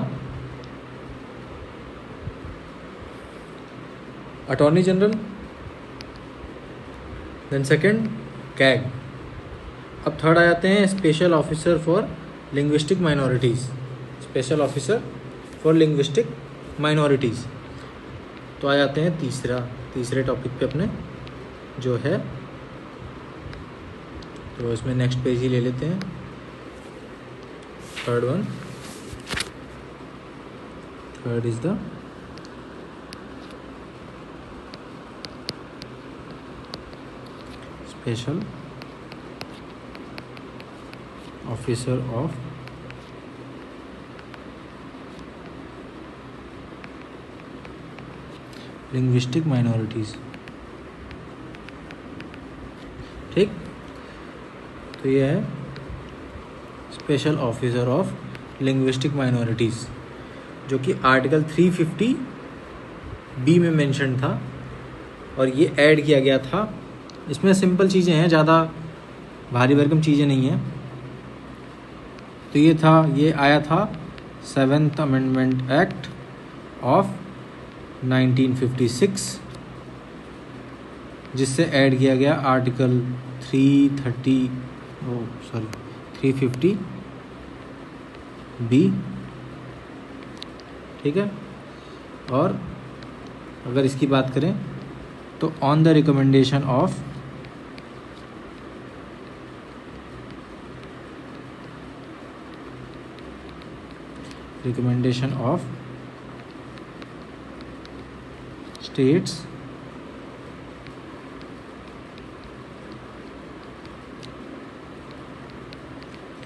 attorney general, then second CAG. अब थर्ड आ जाते हैं special officer for linguistic minorities, special officer for linguistic minorities. तो आ जाते हैं तीसरे टॉपिक पे अपने जो है, तो इसमें नेक्स्ट पेज ही ले लेते हैं, third is the special officer of linguistic minorities. ठीक, तो ये है special officer of linguistic minorities, जो कि आर्टिकल 350B में मेंशन था और ये ऐड किया गया था। इसमें सिंपल चीज़ें हैं, ज़्यादा भारी भरकम चीज़ें नहीं हैं। तो ये आया था 7th अमेंडमेंट एक्ट ऑफ 1956, जिससे ऐड किया गया आर्टिकल 350B। ठीक है, और अगर इसकी बात करें तो on the recommendation of states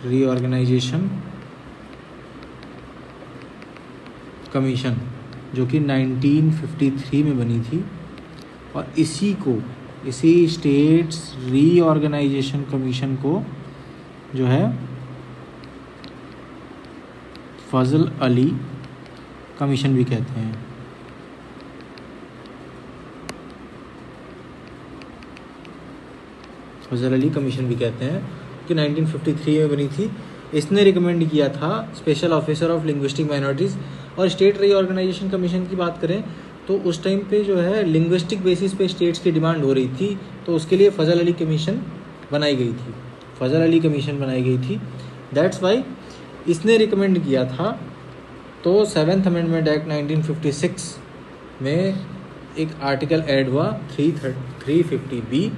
reorganisation commission, जो कि 1953 में बनी थी, और इसी स्टेट्स रीऑर्गेनाइजेशन कमीशन को जो है फजल अली कमीशन भी कहते हैं। फजल अली कमीशन भी कहते हैं कि 1953 में बनी थी। इसने रिकमेंड किया था special officer of linguistic minorities. और स्टेट रीऑर्गेनाइजेशन कमीशन की बात करें तो उस टाइम पे जो है लिंग्विस्टिक बेसिस पे स्टेट्स की डिमांड हो रही थी, तो उसके लिए फजल अली कमीशन बनाई गई थी। दैट्स वाई इसने रिकमेंड किया था। तो 7th अमेंडमेंट एक्ट 1956 में एक आर्टिकल ऐड हुआ 350B,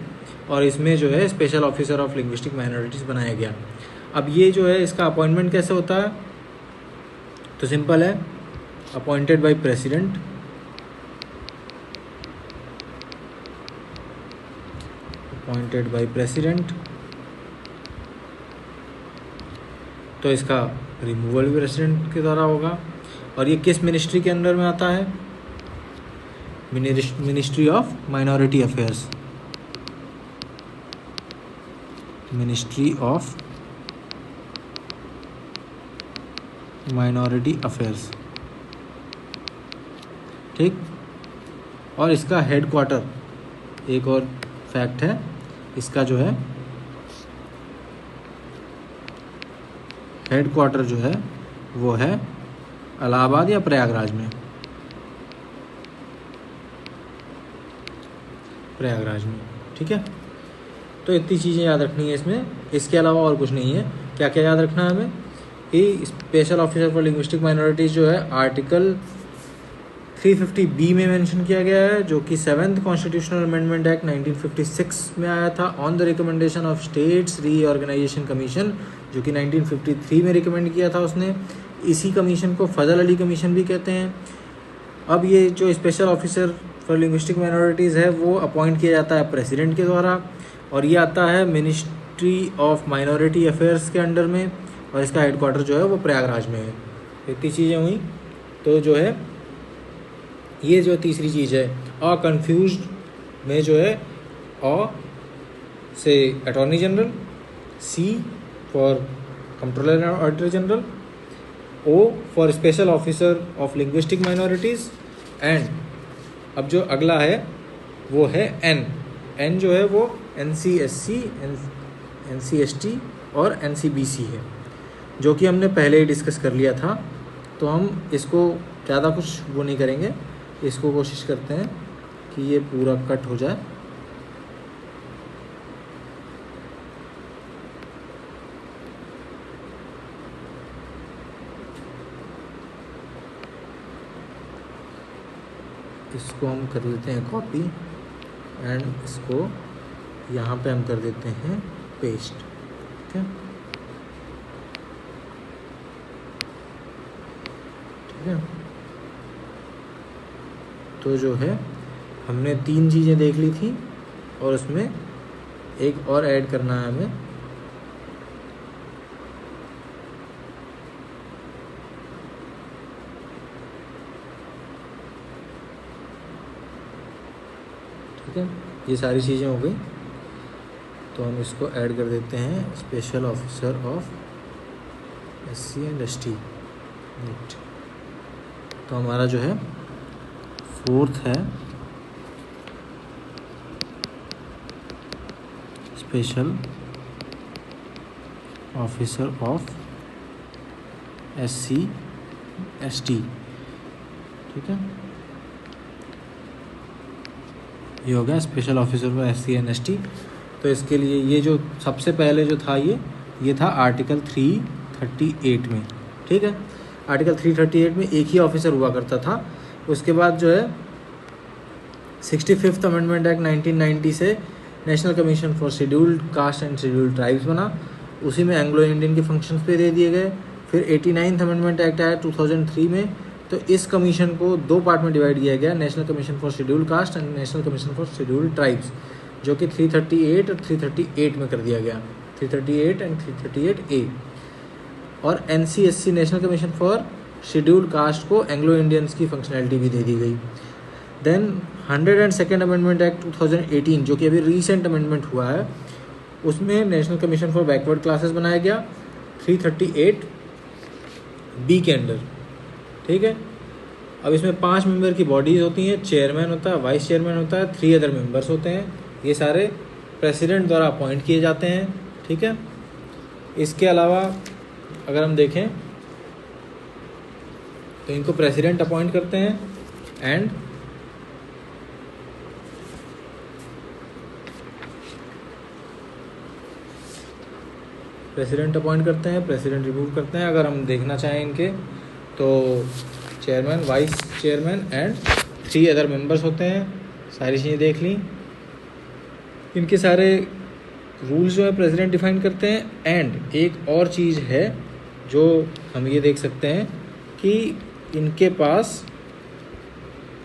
और इसमें जो है special officer of linguistic minorities बनाया गया। अब ये जो है इसका अपॉइंटमेंट कैसे होता है? तो सिंपल है, अपॉइंटेड बाय प्रेसिडेंट, तो इसका रिमूवल भी प्रेसिडेंट के द्वारा होगा। और ये किस मिनिस्ट्री के अंडर में आता है? Ministry of minority affairs. Ministry of minority affairs. ठीक, और इसका हेडक्वार्टर, एक और फैक्ट है, इसका जो है हेडक्वार्टर जो है वो है इलाहाबाद या प्रयागराज में? प्रयागराज में, ठीक है। तो इतनी चीज़ें याद रखनी है इसमें, इसके अलावा और कुछ नहीं है। क्या क्या याद रखना है हमें कि special officer for linguistic minorities जो है आर्टिकल 350B में मेंशन किया गया है, जो कि 7th कॉन्स्टिट्यूशनल अमेंडमेंट एक्ट 1956 में आया था on the recommendation of states reorganisation commission, जो कि 1953 में रिकमेंड किया था उसने। इसी कमीशन को फजल अली कमीशन भी कहते हैं। अब ये जो special officer for linguistic minorities है वो अपॉइंट किया जाता है प्रेसिडेंट के द्वारा, और ये आता है मिनिस्ट्री ऑफ माइनॉरिटी अफेयर्स के अंडर में, और इसका हेडक्वार्टर जो है वो प्रयागराज में है। इतनी चीज़ें हुई। तो जो है ये जो तीसरी चीज़ है अ कन्फ्यूज्ड में जो है अ से attorney general, C for controller and auditor general, O for special officer of linguistic minorities, and अब जो अगला है वो है एन। एन जो है वो NCSC, NCST और NCBC है, जो कि हमने पहले ही डिस्कस कर लिया था। तो हम इसको ज़्यादा कुछ वो नहीं करेंगे, इसको कोशिश करते हैं कि ये पूरा कट हो जाए। इसको हम कर लेते हैं कॉपी एंड इसको यहाँ पे हम कर देते हैं पेस्ट, ठीक है। ठीक है, तो जो है हमने 3 चीज़ें देख ली थी और उसमें एक और ऐड करना है हमें। ठीक है, ये सारी चीज़ें हो गई, तो हम इसको ऐड कर देते हैं special officer of SC and ST, neat. तो हमारा जो है 4th है special officer of SC ST, ठीक है। ये हो गया special officer for SC and ST। तो इसके लिए ये जो सबसे पहले जो था ये था आर्टिकल 338 में, ठीक है। आर्टिकल 338 में एक ही ऑफिसर हुआ करता था। उसके बाद जो है 65th अमेंडमेंट एक्ट 1990 से national commission for scheduled caste and scheduled tribes बना, उसी में एंग्लो इंडियन के फंक्शंस पे दे दिए गए। फिर 89th अमेंडमेंट एक्ट आया 2003 में, तो इस कमीशन को 2 पार्ट में डिवाइड किया गया, national commission for scheduled caste and national commission for scheduled tribes, जो कि 338 और 338 में कर दिया गया, 338 एंड 338A। और NCSC national commission for scheduled cast को एंग्लो इंडियंस की फंक्शनैलिटी भी दे दी गई। देन 102nd अमेंडमेंट एक्ट 2018, जो कि अभी रीसेंट अमेंडमेंट हुआ है, उसमें national commission for backward classes बनाया गया 338B के अंडर, ठीक है। अब इसमें 5 मेंबर की बॉडीज़ होती हैं, चेयरमैन होता है, वाइस चेयरमैन होता है, 3 अदर मेंबर्स होते हैं। ये सारे प्रेसिडेंट द्वारा अपॉइंट किए जाते हैं, ठीक है। इसके अलावा अगर हम देखें तो इनको प्रेसिडेंट अपॉइंट करते हैं एंड प्रेसिडेंट रिमूव करते हैं। अगर हम देखना चाहें इनके तो chairman, vice chairman and 3 other members होते हैं। सारी चीज़ें देख ली। इनके सारे रूल्स जो है प्रेसिडेंट डिफाइन करते हैं। एंड एक और चीज़ है जो हम ये देख सकते हैं कि इनके पास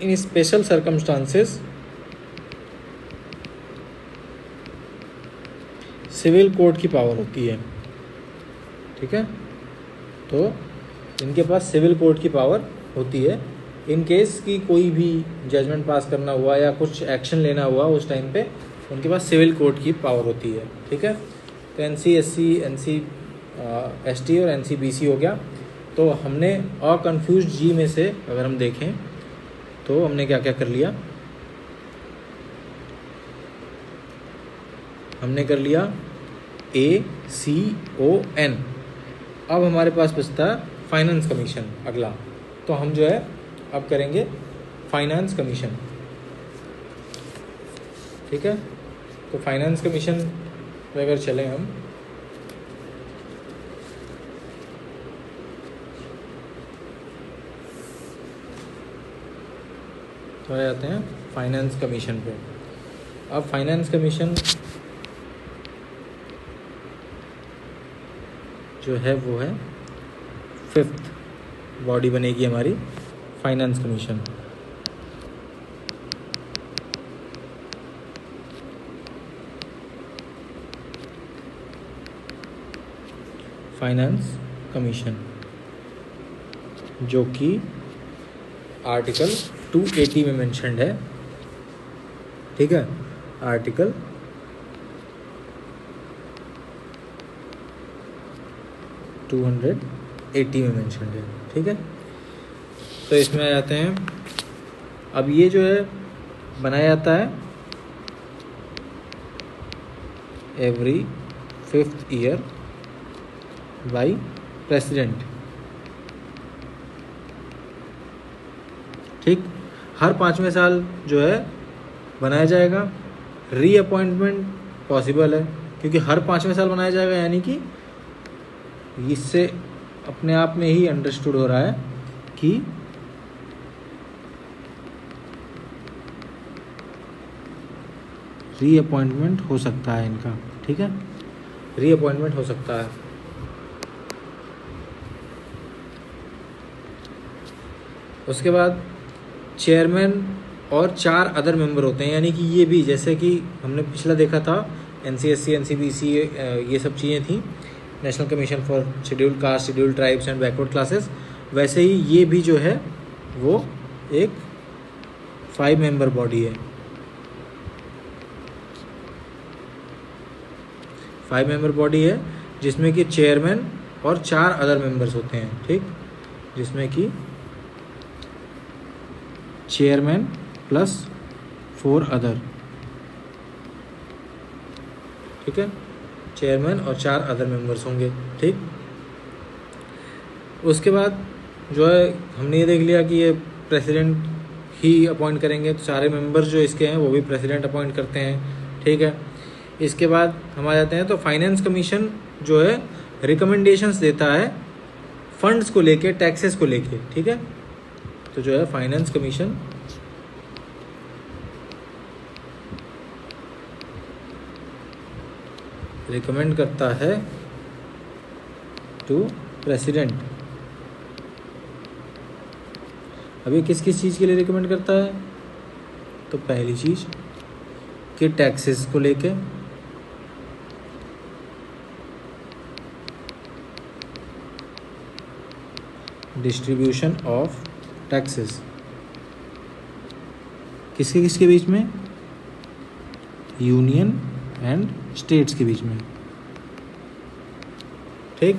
इन स्पेशल सर्कमस्टांसेस सिविल कोर्ट की पावर होती है, ठीक है। तो इनके पास सिविल कोर्ट की पावर होती है। इन केस की कोई भी जजमेंट पास करना हुआ या कुछ एक्शन लेना हुआ उस टाइम पे उनके पास सिविल कोर्ट की पावर होती है, ठीक है। तो NCSC, NCST और NCBC हो गया। तो हमने अकन्फ्यूज्ड जी में से अगर हम देखें तो हमने क्या क्या कर लिया। हमने कर लिया ACON। अब हमारे पास बचता है फाइनेंस कमीशन, अगला तो हम जो है अब करेंगे फाइनेंस कमीशन। ठीक है, तो फाइनेंस कमीशन पे अगर चलें हम, तो आ जाते हैं फाइनेंस कमीशन पे। अब फाइनेंस कमीशन जो है वो है 5th बॉडी बनेगी हमारी फाइनेंस कमीशन। फाइनेंस कमीशन जो कि आर्टिकल 280 में मेंशन्ड है। ठीक है, आर्टिकल 280 में मेंशन्ड है। ठीक है, तो इसमें आ जाते हैं। अब ये जो है बनाया जाता है every 5th year by president. ठीक, हर 5वें साल जो है बनाया जाएगा। रीअपॉइंटमेंट पॉसिबल है, क्योंकि हर 5वें साल बनाया जाएगा, यानी कि इससे अपने आप में ही अंडरस्टूड हो रहा है कि रीअपॉइंटमेंट हो सकता है इनका। ठीक है, रीअपॉइंटमेंट हो सकता है। उसके बाद चेयरमैन और 4 अदर मेंबर होते हैं, यानी कि ये भी जैसे कि हमने पिछला देखा था NCSC NCBC ये सब चीज़ें थी, national commission for scheduled cast, scheduled tribes and backward classes, वैसे ही ये भी जो है वो एक 5 मेंबर बॉडी है। 5 मेंबर बॉडी है जिसमें कि चेयरमैन और 4 अदर मेंबर्स होते हैं। ठीक, जिसमें कि चेयरमैन प्लस 4 अदर। ठीक है, चेयरमैन और 4 अदर मेंबर्स होंगे। ठीक, उसके बाद जो है हमने ये देख लिया कि ये प्रेसिडेंट ही अपॉइंट करेंगे, तो सारे मेंबर्स जो इसके हैं वो भी प्रेसिडेंट अपॉइंट करते हैं। ठीक है, इसके बाद हम आ जाते हैं, तो फाइनेंस कमीशन जो है रिकमेंडेशंस देता है फंड्स को लेके, टैक्सेस को लेके। ठीक है, तो जो है फाइनेंस कमीशन रिकमेंड करता है टू प्रेसिडेंट। अभी किस किस चीज़ के लिए रिकमेंड करता है? तो पहली चीज़ कि टैक्सेस को लेके, डिस्ट्रीब्यूशन ऑफ टैक्सेस किसके किसके बीच में? यूनियन एंड स्टेट्स के बीच में। ठीक,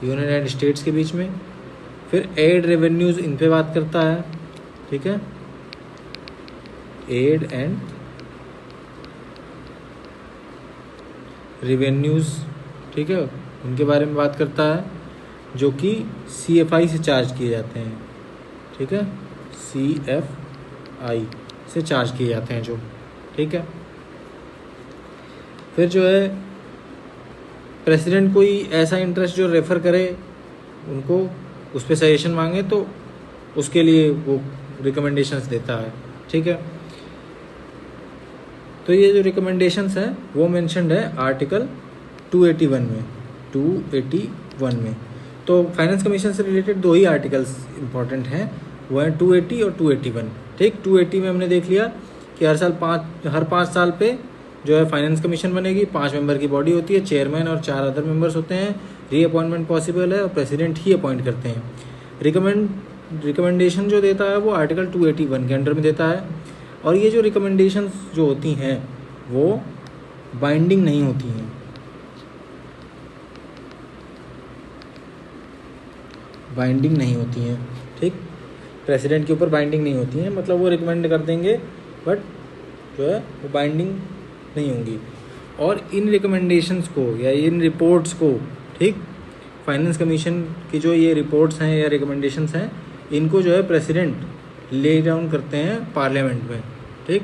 यूनियन एंड स्टेट्स के बीच में। फिर एड रेवेन्यूज, इन पे बात करता है। ठीक है, एड एंड रेवेन्यूज, ठीक है, उनके बारे में बात करता है, जो कि CFI से चार्ज किए जाते हैं। ठीक है, CFI से चार्ज किए जाते हैं जो। ठीक है, फिर जो है प्रेसिडेंट कोई ऐसा इंटरेस्ट जो रेफ़र करे, उनको उस पर सजेशन मांगे, तो उसके लिए वो रिकमेंडेशंस देता है। ठीक है, तो ये जो रिकमेंडेशंस हैं वो मेंशन्ड है आर्टिकल 281 में। 281 में तो फाइनेंस कमीशन से रिलेटेड 2 ही आर्टिकल्स इंपॉर्टेंट हैं, वो हैं 280 और 281। ठीक, 280 में हमने देख लिया कि हर 5 साल पे जो है फाइनेंस कमीशन बनेगी, 5 मेंबर की बॉडी होती है, चेयरमैन और 4 अदर मेंबर्स होते हैं, रीअपॉइंटमेंट पॉसिबल है और प्रेसिडेंट ही अपॉइंट करते हैं। रिकमेंडेशन जो देता है वो आर्टिकल 281 के अंडर में देता है, और ये जो रिकमेंडेशंस जो होती हैं वो बाइंडिंग नहीं होती हैं। बाइंडिंग नहीं होती हैं। ठीक, प्रेसिडेंट के ऊपर बाइंडिंग नहीं होती हैं, मतलब वो रिकमेंड कर देंगे बट जो है वो बाइंडिंग नहीं होंगी। और इन रिकमेंडेशंस को या इन रिपोर्ट्स को, ठीक, फाइनेंस कमीशन की जो ये रिपोर्ट्स हैं या रिकमेंडेशंस हैं, इनको जो है प्रेसिडेंट ले डाउन करते हैं पार्लियामेंट में, ठीक।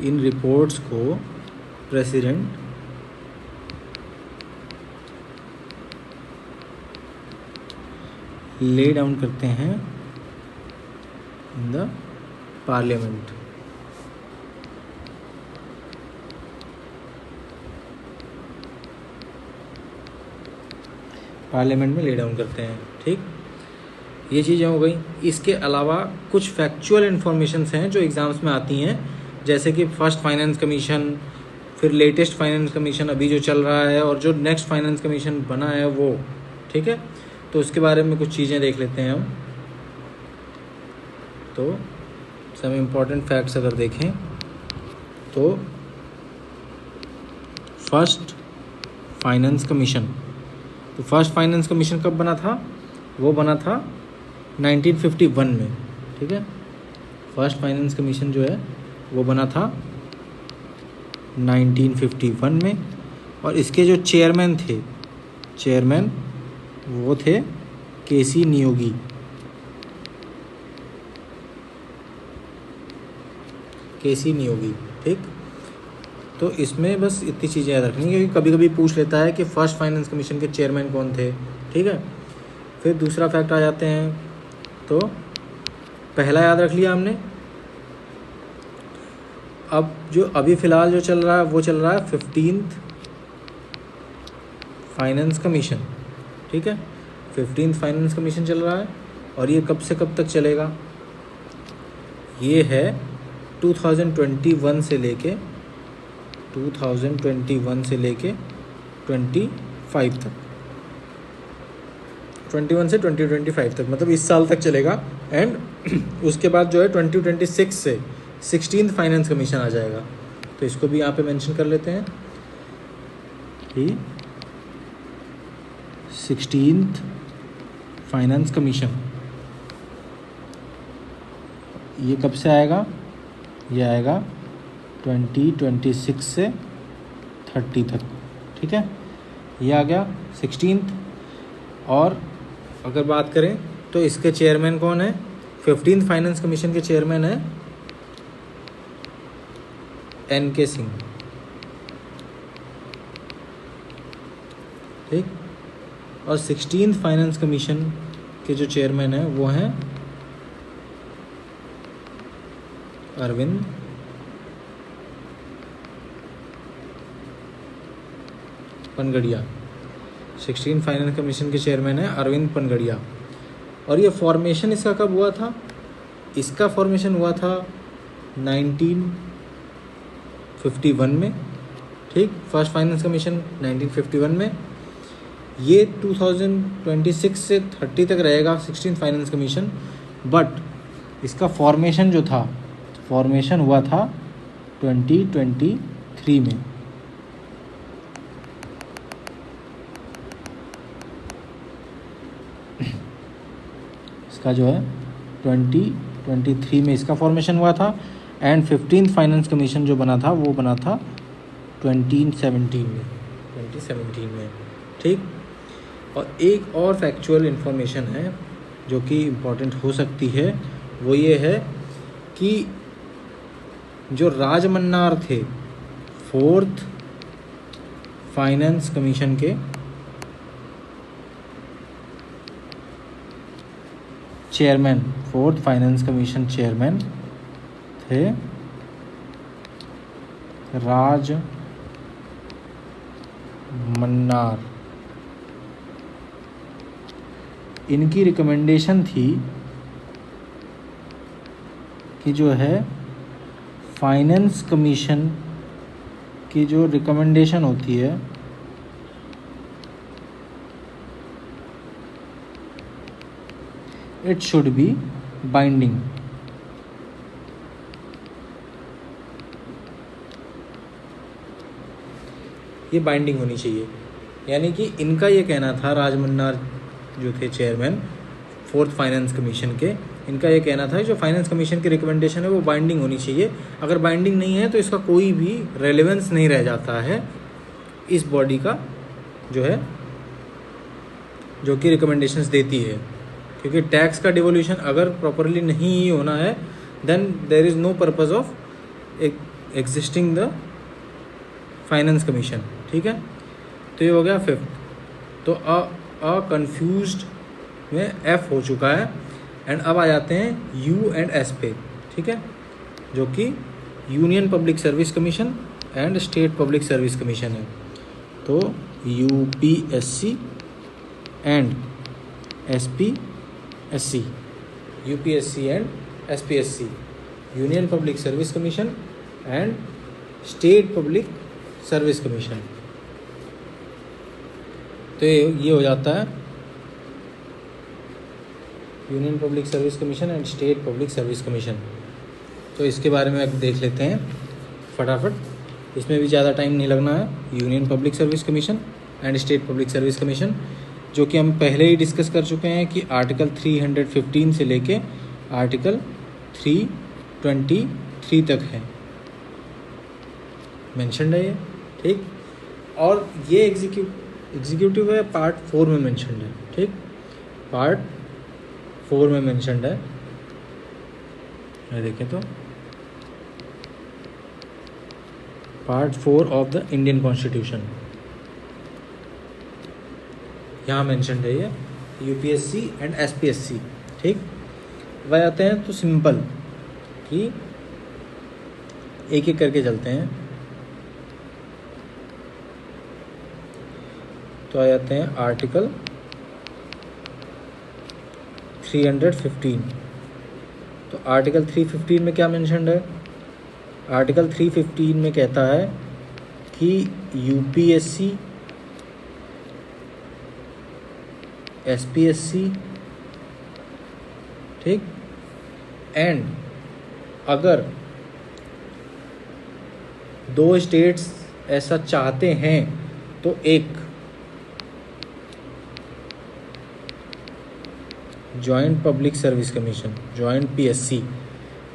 इन रिपोर्ट्स को प्रेसिडेंट ले डाउन करते हैं इन द पार्लियामेंट। पार्लियामेंट में ले डाउन करते हैं, ठीक। ये चीज़ें हो गई। इसके अलावा कुछ फैक्चुअल इन्फॉर्मेशंस हैं जो एग्ज़ाम्स में आती हैं, जैसे कि फर्स्ट फाइनेंस कमीशन, फिर लेटेस्ट फाइनेंस कमीशन अभी जो चल रहा है, और जो नेक्स्ट फाइनेंस कमीशन बना है वो, ठीक है। तो उसके बारे में कुछ चीज़ें देख लेते हैं हम। तो सम इम्पॉर्टेंट फैक्ट्स अगर देखें तो फर्स्ट फाइनेंस कमीशन, तो फर्स्ट फाइनेंस कमीशन कब बना था? वो बना था 1951 में, ठीक है। फर्स्ट फाइनेंस कमीशन जो है वो बना था 1951 में, और इसके जो चेयरमैन थे, चेयरमैन वो थे केसी नियोगी। केसी नियोगी, ठीक। तो इसमें बस इतनी चीज़ें याद रखनी, क्योंकि कभी कभी पूछ लेता है कि फर्स्ट फाइनेंस कमीशन के चेयरमैन कौन थे, ठीक है। फिर दूसरा फैक्ट आ जाते हैं। तो पहला याद रख लिया हमने। अब जो अभी फ़िलहाल जो चल रहा है वो चल रहा है 15th फाइनेंस कमीशन, ठीक है। 15th फाइनेंस कमीशन चल रहा है, और ये कब से कब तक चलेगा? ये है 2021 से लेके 25 तक, 21 से 2025 तक, मतलब इस साल तक चलेगा। एंड उसके बाद जो है 2026 से 16th फाइनेंस कमीशन आ जाएगा। तो इसको भी यहाँ पे मेंशन कर लेते हैं कि 16th फाइनेंस कमीशन ये कब से आएगा? ये आएगा 2026 से 30 तक, ठीक है। ये आ गया 16th। और अगर बात करें तो इसके चेयरमैन कौन है? 15th फाइनेंस कमीशन के चेयरमैन है NK सिंह, ठीक। और 16th फाइनेंस कमीशन के जो चेयरमैन हैं वो हैं Arvind Panagariya. 16th finance commission के चेयरमैन है अरविंद पनगड़िया। और ये फॉर्मेशन इसका कब हुआ था? इसका फॉर्मेशन हुआ था 1951 में, ठीक। फर्स्ट फाइनेंस कमीशन 1951 में। ये 2026 से 30 तक रहेगा 16th फाइनेंस कमीशन, बट इसका फॉर्मेशन जो था, फॉर्मेशन हुआ था 2023 में। इसका जो है 2023 में इसका फॉर्मेशन हुआ था। एंड 15th फाइनेंस कमीशन जो बना था वो बना था 2017 में, ठीक। और एक और फैक्चुअल इन्फॉर्मेशन है जो कि इम्पॉर्टेंट हो सकती है, वो ये है कि जो राजमन्नार थे 4th फाइनेंस कमीशन के chairman, 4th finance commission chairman थे राजमन्नार। इनकी रिकमेंडेशन थी कि जो है फाइनेंस कमीशन की जो रिकमेंडेशन होती है इट शुड बी बाइंडिंग। ये बाइंडिंग होनी चाहिए, यानी कि इनका ये कहना था, राजमन्नार जो थे चेयरमैन 4th फाइनेंस कमीशन के, इनका ये कहना था जो फाइनेंस कमीशन की रिकमेंडेशन है वो बाइंडिंग होनी चाहिए। अगर बाइंडिंग नहीं है तो इसका कोई भी रेलेवेंस नहीं रह जाता है इस बॉडी का जो है जो कि रिकमेंडेशंस देती है, क्योंकि टैक्स का डिवोल्यूशन अगर प्रॉपरली नहीं ही होना है then there is no purpose of existing the finance commission. ठीक है, तो ये हो गया फिफ्थ। तो अ कन्फ्यूज्ड में एफ हो चुका है। एंड अब आ जाते हैं यू एंड एस पे। ठीक है, जो कि union public service commission and state public service commission है। तो UPSC and SPSC, UPSC and SPSC, union public service commission and state public service commission. तो ये हो जाता है union public service commission and state public service commission. तो इसके बारे में अब देख लेते हैं फटाफट, इसमें भी ज़्यादा टाइम नहीं लगना है। Union public service commission and state public service commission, जो कि हम पहले ही डिस्कस कर चुके हैं कि आर्टिकल 315 से लेके आर्टिकल 323 तक है मेंशन्ड है ये। ठीक, और ये एग्जीक्यूटिव है पार्ट 4 में मेंशन्ड है। ठीक, पार्ट 4 में मेंशन्ड है। देखें तो part 4 of the Indian constitution यहाँ मेंशन्ड है ये, यूपीएससी एंड एसपीएससी। ठीक, वह आते हैं तो सिंपल कि एक एक करके चलते हैं। तो आ जाते हैं आर्टिकल 315। तो आर्टिकल 315 में क्या मेंशन्ड है? आर्टिकल 315 में कहता है कि यूपीएससी, एसपीएससी, ठीक, एंड अगर दो स्टेट्स ऐसा चाहते हैं तो एक joint public service commission, joint PSC,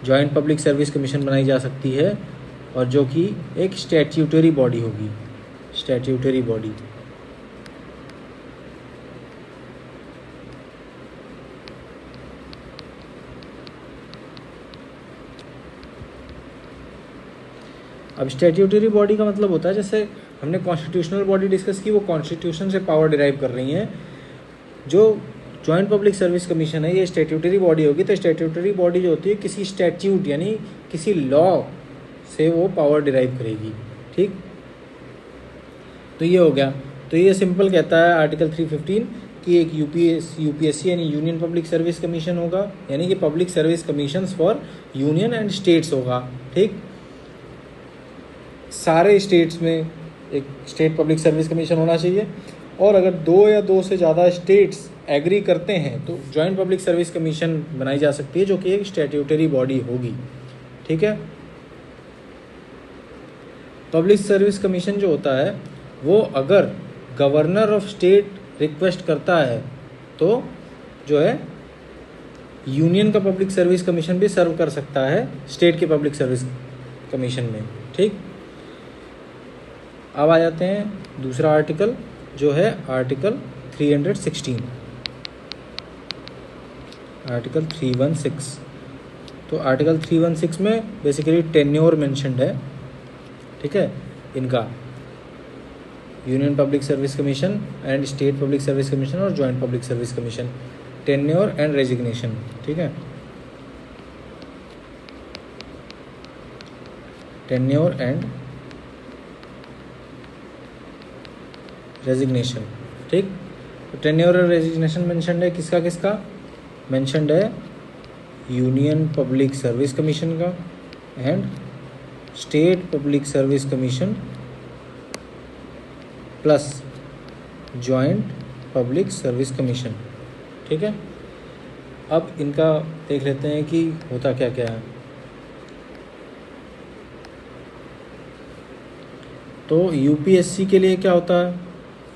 joint public service commission बनाई जा सकती है, और जो कि एक स्टैट्यूटरी बॉडी होगी, स्टैट्यूटरी बॉडी। अब स्टैट्यूटरी बॉडी का मतलब होता है, जैसे हमने कॉन्स्टिट्यूशनल बॉडी डिस्कस की, वो कॉन्स्टिट्यूशन से पावर डिराइव कर रही हैं। जो जॉइंट पब्लिक सर्विस कमीशन है ये स्टैट्यूटरी बॉडी होगी। तो स्टैट्यूटरी बॉडी जो होती है किसी स्टैट्यूट यानी किसी लॉ से वो पावर डिराइव करेगी। ठीक, तो ये हो गया। तो ये सिंपल कहता है आर्टिकल 315 कि एक यूपीएससी यानी यूनियन पब्लिक सर्विस कमीशन होगा, यानी कि public service commissions for union and states होगा। ठीक, सारे स्टेट्स में एक स्टेट पब्लिक सर्विस कमीशन होना चाहिए, और अगर दो या दो से ज़्यादा स्टेट्स एग्री करते हैं तो जॉइंट पब्लिक सर्विस कमीशन बनाई जा सकती है, जो कि एक स्टैट्यूटरी बॉडी होगी। ठीक है, पब्लिक सर्विस कमीशन जो होता है वो अगर गवर्नर ऑफ स्टेट रिक्वेस्ट करता है तो जो है यूनियन का पब्लिक सर्विस कमीशन भी सर्व कर सकता है स्टेट के पब्लिक सर्विस कमीशन में। ठीक, अब आ जाते हैं दूसरा आर्टिकल जो है आर्टिकल 316, आर्टिकल 316। तो आर्टिकल 316 में बेसिकली टेन्योर मेंशन्ड है। ठीक है, इनका union public service commission and state public service commission और joint public service commission, tenure and resignation. ठीक है, टेन्योर एंड रेजिग्नेशन। ठीक, तो टेन्योर और रेजिग्नेशन मेंशन्ड है किसका किसका? मेंशन्ड है यूनियन पब्लिक सर्विस कमीशन का and state public service commission plus joint public service commission. ठीक है, अब इनका देख लेते हैं कि होता क्या क्या है। तो यूपीएससी के लिए क्या होता है,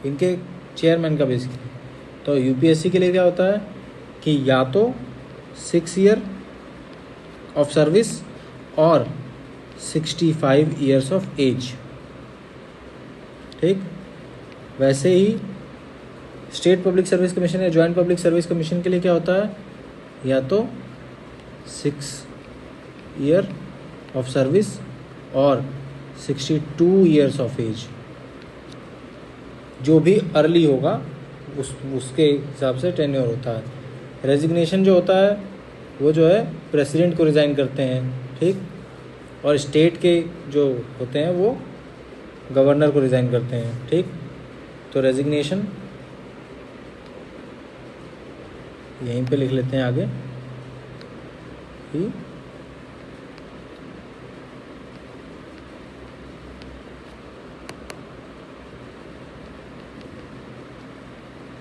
इनके चेयरमैन का बेसिकली, तो यूपीएससी के लिए क्या होता है कि या तो 6 ईयर ऑफ सर्विस और 65 ईयर्स ऑफ एज। ठीक, वैसे ही स्टेट पब्लिक सर्विस कमीशन या जॉइंट पब्लिक सर्विस कमीशन के लिए क्या होता है, या तो 6 ईयर ऑफ सर्विस और 62 ईयर्स ऑफ एज, जो भी अर्ली होगा उसके हिसाब से टेन्योर होता है। रेजिग्नेशन जो होता है वो जो है प्रेसिडेंट को रिज़ाइन करते हैं, ठीक, और स्टेट के जो होते हैं वो गवर्नर को रिज़ाइन करते हैं, ठीक। तो रेजिग्नेशन यहीं पे लिख लेते हैं आगे कि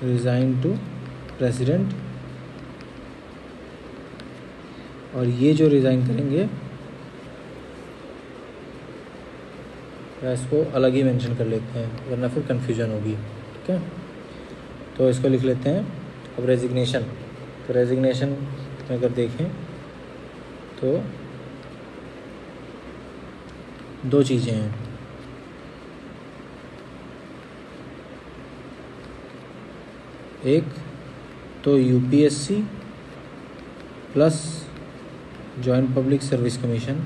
रिज़ाइन टू प्रेसिडेंट, और ये जो रिज़ाइन करेंगे या इसको अलग ही मेंशन कर लेते हैं वरना फिर कन्फ्यूजन होगी, ठीक है। तो इसको लिख लेते हैं अब रेजिग्नेशन। तो रेजिग्नेशन में अगर देखें तो 2 चीज़ें हैं, एक तो UPSC plus joint public service commission,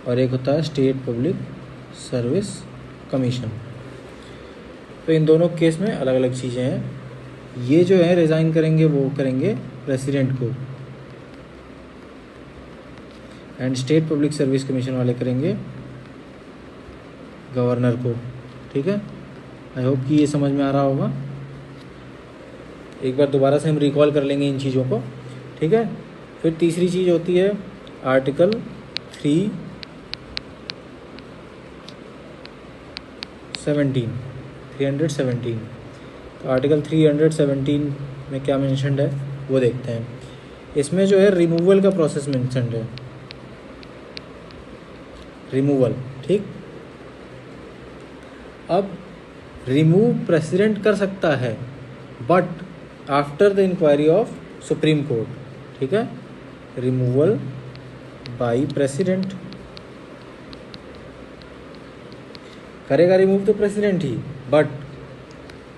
और एक होता है स्टेट पब्लिक सर्विस कमीशन। तो इन दोनों केस में अलग अलग चीज़ें हैं। ये जो है रिज़ाइन करेंगे वो करेंगे प्रेसिडेंट को, and state public service commission वाले करेंगे गवर्नर को, ठीक है। आई होप कि ये समझ में आ रहा होगा। एक बार दोबारा से हम रिकॉल कर लेंगे इन चीज़ों को, ठीक है। फिर तीसरी चीज़ होती है आर्टिकल 317। तो आर्टिकल 317 में क्या मेंशन्ड है वो देखते हैं। इसमें जो है रिमूवल का प्रोसेस मेंशन्ड है, रिमूवल, ठीक। अब रिमूव प्रेसिडेंट कर सकता है but after the inquiry of supreme court, ठीक है। रिमूवल बाय प्रेसिडेंट करेगा, रिमूव तो प्रेसिडेंट ही, but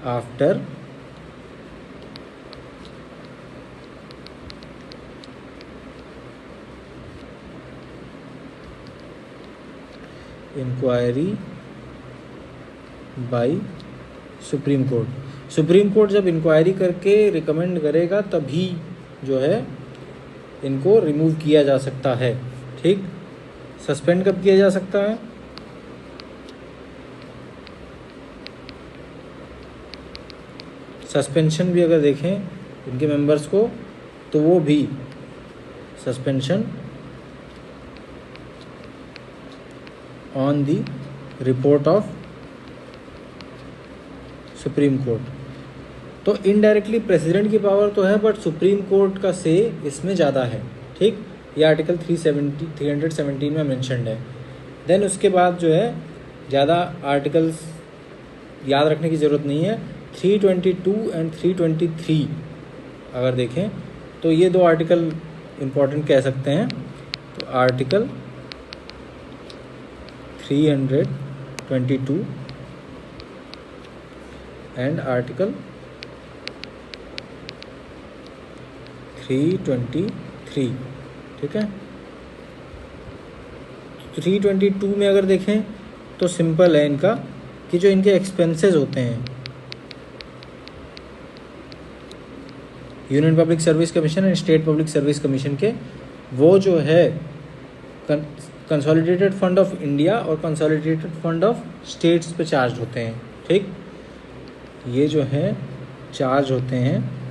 after inquiry by supreme court. Supreme court जब इंक्वायरी करके रिकमेंड करेगा तभी जो है इनको रिमूव किया जा सकता है, ठीक। सस्पेंड कब किया जा सकता है, सस्पेंशन भी अगर देखें इनके मेंबर्स को तो वो भी suspension on the report of supreme court. तो इनडायरेक्टली प्रेसिडेंट की पावर तो है बट सुप्रीम कोर्ट का से इसमें ज़्यादा है, ठीक। ये आर्टिकल 317 में मेंशन्ड है। देन उसके बाद जो है ज़्यादा आर्टिकल्स याद रखने की ज़रूरत नहीं है। 322 एंड 323 अगर देखें तो ये 2 आर्टिकल इम्पोर्टेंट कह सकते हैं। तो आर्टिकल 322 एंड आर्टिकल 323, ठीक है। 322 में अगर देखें तो सिंपल है इनका कि जो इनके एक्सपेंसेस होते हैं union public service commission and state public service commission के, वो जो है कंसोलिडेटेड फंड ऑफ इंडिया और कंसोलिडेटेड फंड ऑफ स्टेट्स पे चार्ज होते हैं, ठीक। ये जो है चार्ज होते हैं,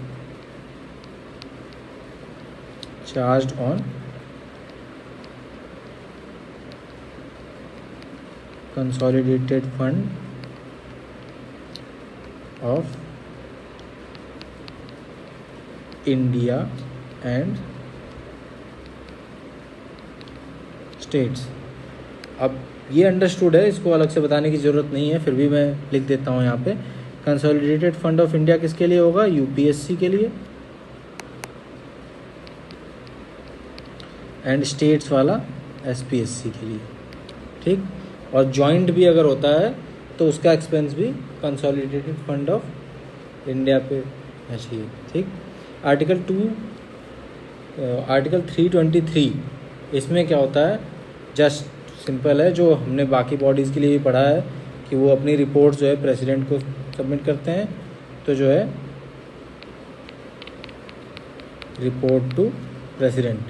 charge on consolidated fund of India and states. अब ये अंडरस्टूड है, इसको अलग से बताने की ज़रूरत नहीं है, फिर भी मैं लिख देता हूँ यहाँ पे। कंसोलिडेटेड फंड ऑफ इंडिया किसके लिए होगा, यूपीएससी के लिए, एंड स्टेट्स वाला एसपीएससी के लिए, ठीक। और जॉइंट भी अगर होता है तो उसका एक्सपेंस भी कंसोलिडेटेड फंड ऑफ इंडिया पे होना चाहिए। ठीक, आर्टिकल 323 इसमें क्या होता है, जस्ट सिंपल है, जो हमने बाकी बॉडीज़ के लिए भी पढ़ा है कि वो अपनी रिपोर्ट जो है प्रेसिडेंट को सबमिट करते हैं, तो जो है रिपोर्ट टू प्रेसिडेंट,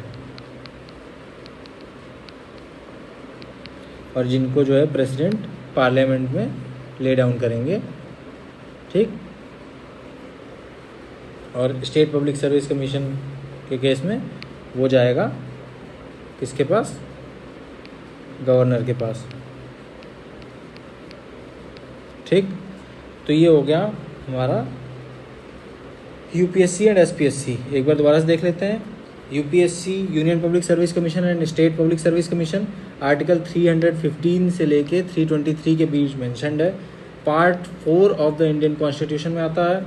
और जिनको जो है प्रेसिडेंट पार्लियामेंट में ले डाउन करेंगे। ठीक, और स्टेट पब्लिक सर्विस कमीशन के केस में वो जाएगा किसके पास, गवर्नर के पास। ठीक, तो ये हो गया हमारा यूपीएससी एंड एसपीएससी। एक बार दोबारा से देख लेते हैं। UPSC union public service commission and state public service commission article 315 से लेके 323 के बीच मेंशन्ड है, part 4 of the Indian constitution में आता है।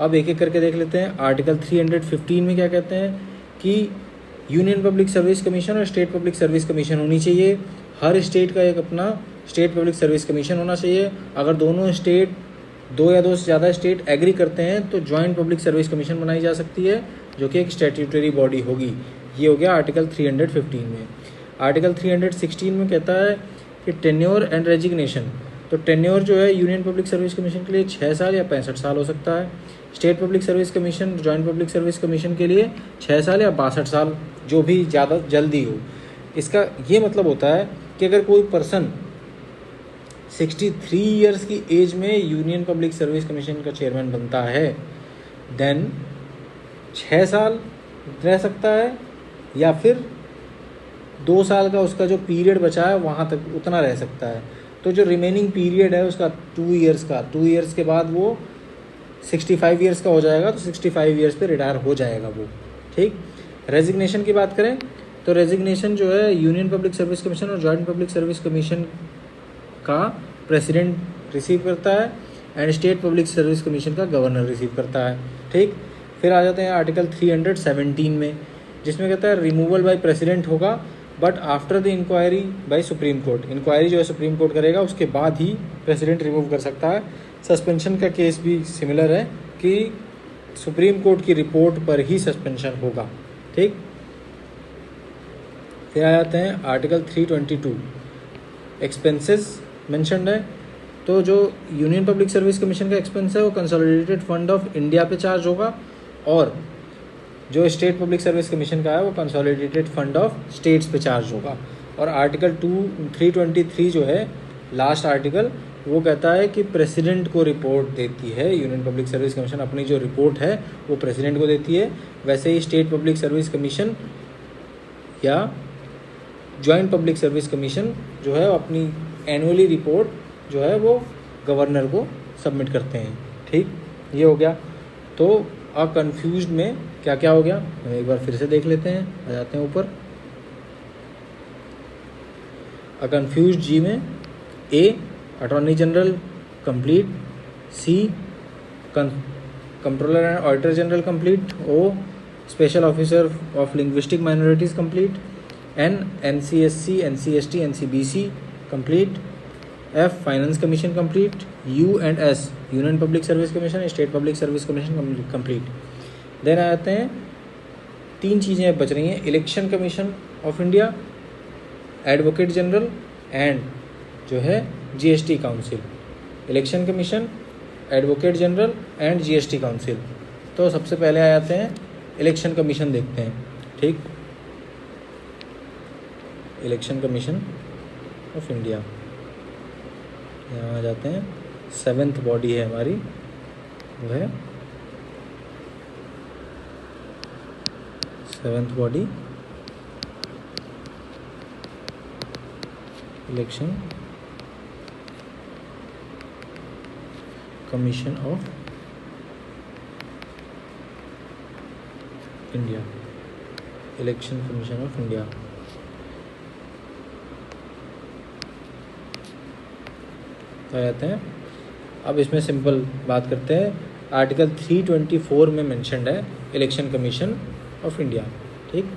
अब एक एक करके देख लेते हैं। आर्टिकल 315 में क्या कहते हैं कि यूनियन पब्लिक सर्विस कमीशन और स्टेट पब्लिक सर्विस कमीशन होनी चाहिए। हर स्टेट का एक अपना स्टेट पब्लिक सर्विस कमीशन होना चाहिए। अगर दोनों स्टेट, दो या दो से ज़्यादा स्टेट एग्री करते हैं तो जॉइंट पब्लिक सर्विस कमीशन बनाई जा सकती है, जो कि एक स्टैट्यूटरी बॉडी होगी। ये हो गया आर्टिकल 315 में। आर्टिकल 316 में कहता है कि टेन्योर एंड रेजिग्नेशन। तो टेन्योर जो है यूनियन पब्लिक सर्विस कमीशन के लिए 6 साल या 65 साल हो सकता है। State public service commission, joint public service commission के लिए 6 साल या 62 साल, जो भी ज़्यादा जल्दी हो। इसका ये मतलब होता है कि अगर कोई पर्सन 63 ईयर्स की एज में यूनियन पब्लिक सर्विस कमीशन का चेयरमैन बनता है, देन 6 साल रह सकता है, या फिर 2 साल का उसका जो पीरियड बचा है वहाँ तक उतना रह सकता है। तो जो रिमेनिंग पीरियड है उसका 2 ईयर्स का, 2 ईयर्स के बाद वो 65 ईयर्स का हो जाएगा, तो 65 ईयर्स पे रिटायर हो जाएगा वो। ठीक, रेजिग्नेशन की बात करें तो रेजिग्नेशन जो है यूनियन पब्लिक सर्विस कमीशन और जॉइंट पब्लिक सर्विस कमीशन का प्रेसिडेंट रिसीव करता है, and state public service commission का गवर्नर रिसीव करता है। ठीक, फिर आ जाते हैं आर्टिकल 317 में, जिसमें कहता है रिमूवल बाय प्रेसिडेंट होगा, but after the inquiry by supreme court. Inquiry जो है सुप्रीम कोर्ट करेगा, उसके बाद ही प्रेसिडेंट रिमूव कर सकता है। सस्पेंशन का केस भी सिमिलर है कि सुप्रीम कोर्ट की रिपोर्ट पर ही सस्पेंशन होगा। ठीक, फिर आ जाते हैं आर्टिकल 322, एक्सपेंसेस मेंशन्ड है। तो जो यूनियन पब्लिक सर्विस कमीशन का एक्सपेंस है वो कंसोलिडेटेड फंड ऑफ इंडिया पे चार्ज होगा, और जो स्टेट पब्लिक सर्विस कमीशन का है वो कंसोलिडेटेड फंड ऑफ स्टेट्स पे चार्ज होगा। और आर्टिकल 323 जो है लास्ट आर्टिकल, वो कहता है कि प्रेसिडेंट को रिपोर्ट देती है यूनियन पब्लिक सर्विस कमीशन, अपनी जो रिपोर्ट है वो प्रेसिडेंट को देती है। वैसे ही स्टेट पब्लिक सर्विस कमीशन या जॉइंट पब्लिक सर्विस कमीशन जो है अपनी एनुअली रिपोर्ट जो है वो गवर्नर को सबमिट करते हैं। ठीक, ये हो गया। तो कन्फ्यूज्ड में क्या क्या हो गया हम एक बार फिर से देख लेते हैं। आ जाते हैं ऊपर। कन्फ्यूज्ड जी में A attorney general complete, C controller and auditor general complete, O special officer of linguistic minorities complete, N NCSC, NCST, NCBC complete, F finance commission complete, U and S union public service commission, state public service commission complete. Then आ जाते हैं 3 चीज़ें बच रही हैं, election commission of India, advocate general and जो है GST council. Election commission, advocate general and GST council. तो सबसे पहले आ जाते हैं इलेक्शन कमीशन देखते हैं। ठीक, इलेक्शन कमीशन ऑफ इंडिया, यहाँ आ जाते हैं। 7th बॉडी है हमारी, वो है 7th body election commission of India, election commission of India. आ जाते हैं। अब इसमें सिंपल बात करते हैं। आर्टिकल 324 में मेंशन्ड है इलेक्शन कमीशन ऑफ इंडिया। ठीक,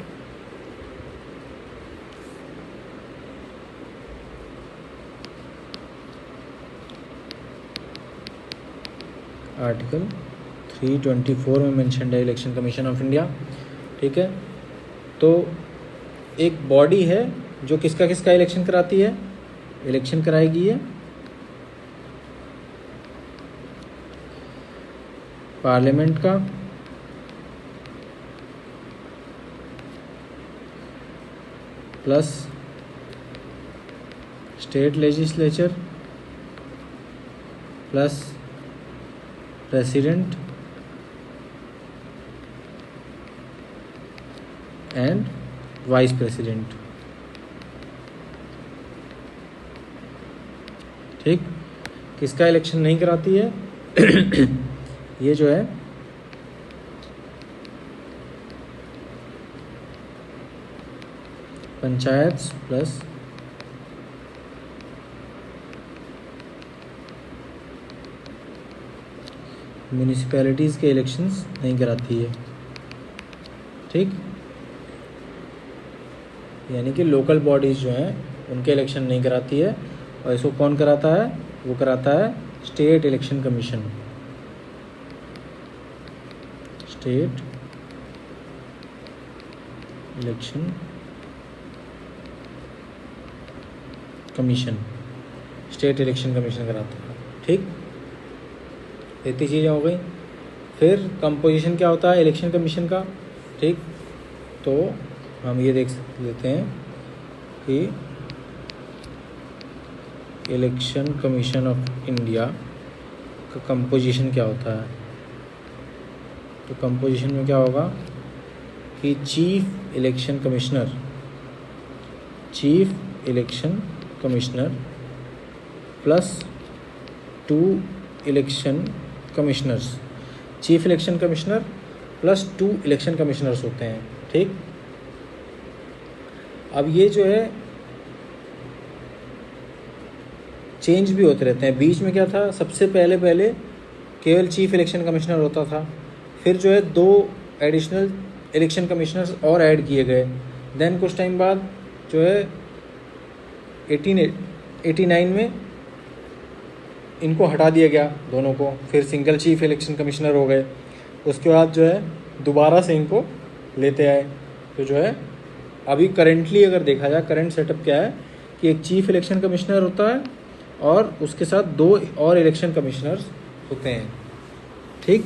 आर्टिकल 324 में मेंशन्ड है इलेक्शन कमीशन ऑफ इंडिया। ठीक है, तो एक बॉडी है जो किसका किसका इलेक्शन कराती है, इलेक्शन कराएगी है पार्लियामेंट का, plus state legislature, plus president and vice president. ठीक, किसका इलेक्शन नहीं कराती है ये जो है पंचायत प्लस म्यूनिसिपैलिटीज़ के इलेक्शंस नहीं कराती है। ठीक, यानी कि लोकल बॉडीज़ जो हैं उनके इलेक्शन नहीं कराती है, और इसको कौन कराता है, वो कराता है state election commission. State election commission, state election commission कराता है। ठीक, इतनी चीज़ें हो गई। फिर कंपोजिशन क्या होता है इलेक्शन कमीशन का। ठीक, तो हम ये देख लेते हैं कि इलेक्शन कमीशन ऑफ इंडिया का कंपोजिशन क्या होता है। तो कंपोजिशन में क्या होगा कि chief election commissioner plus 2 election commissioners, chief election commissioner plus 2 election commissioners होते हैं। ठीक, अब ये जो है चेंज भी होते रहते हैं। बीच में क्या था, सबसे पहले केवल चीफ इलेक्शन कमिश्नर होता था, फिर जो है 2 एडिशनल इलेक्शन कमिश्नर्स और ऐड किए गए। देन कुछ टाइम बाद जो है 1889 में इनको हटा दिया गया दोनों को, फिर सिंगल चीफ इलेक्शन कमिश्नर हो गए। उसके बाद जो है दोबारा से इनको लेते आए। तो जो है अभी करेंटली अगर देखा जाए, करंट सेटअप क्या है कि एक चीफ इलेक्शन कमिश्नर होता है और उसके साथ 2 और इलेक्शन कमिश्नर्स होते हैं। ठीक,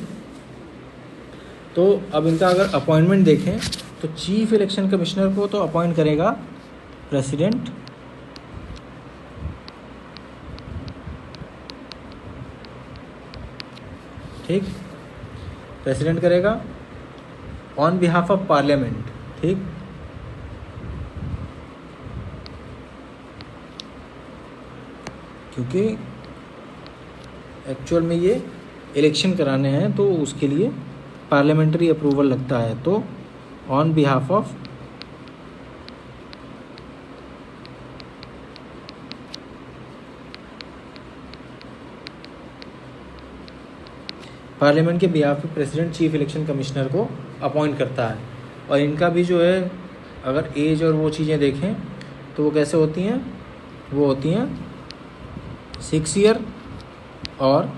तो अब इनका अगर अपॉइंटमेंट देखें तो चीफ इलेक्शन कमिश्नर को तो अपॉइंट करेगा प्रेसिडेंट, ठीक, प्रेसिडेंट करेगा ऑन बिहाफ ऑफ पार्लियामेंट। ठीक, क्योंकि एक्चुअल में ये इलेक्शन कराने हैं तो उसके लिए पार्लियामेंट्री अप्रूवल लगता है। तो ऑन बिहाफ ऑफ पार्लियामेंट के बिहाफ पे प्रेसिडेंट चीफ इलेक्शन कमिश्नर को अपॉइंट करता है। और इनका भी जो है अगर एज और वो चीज़ें देखें तो वो कैसे होती हैं, वो होती हैं 6 ईयर और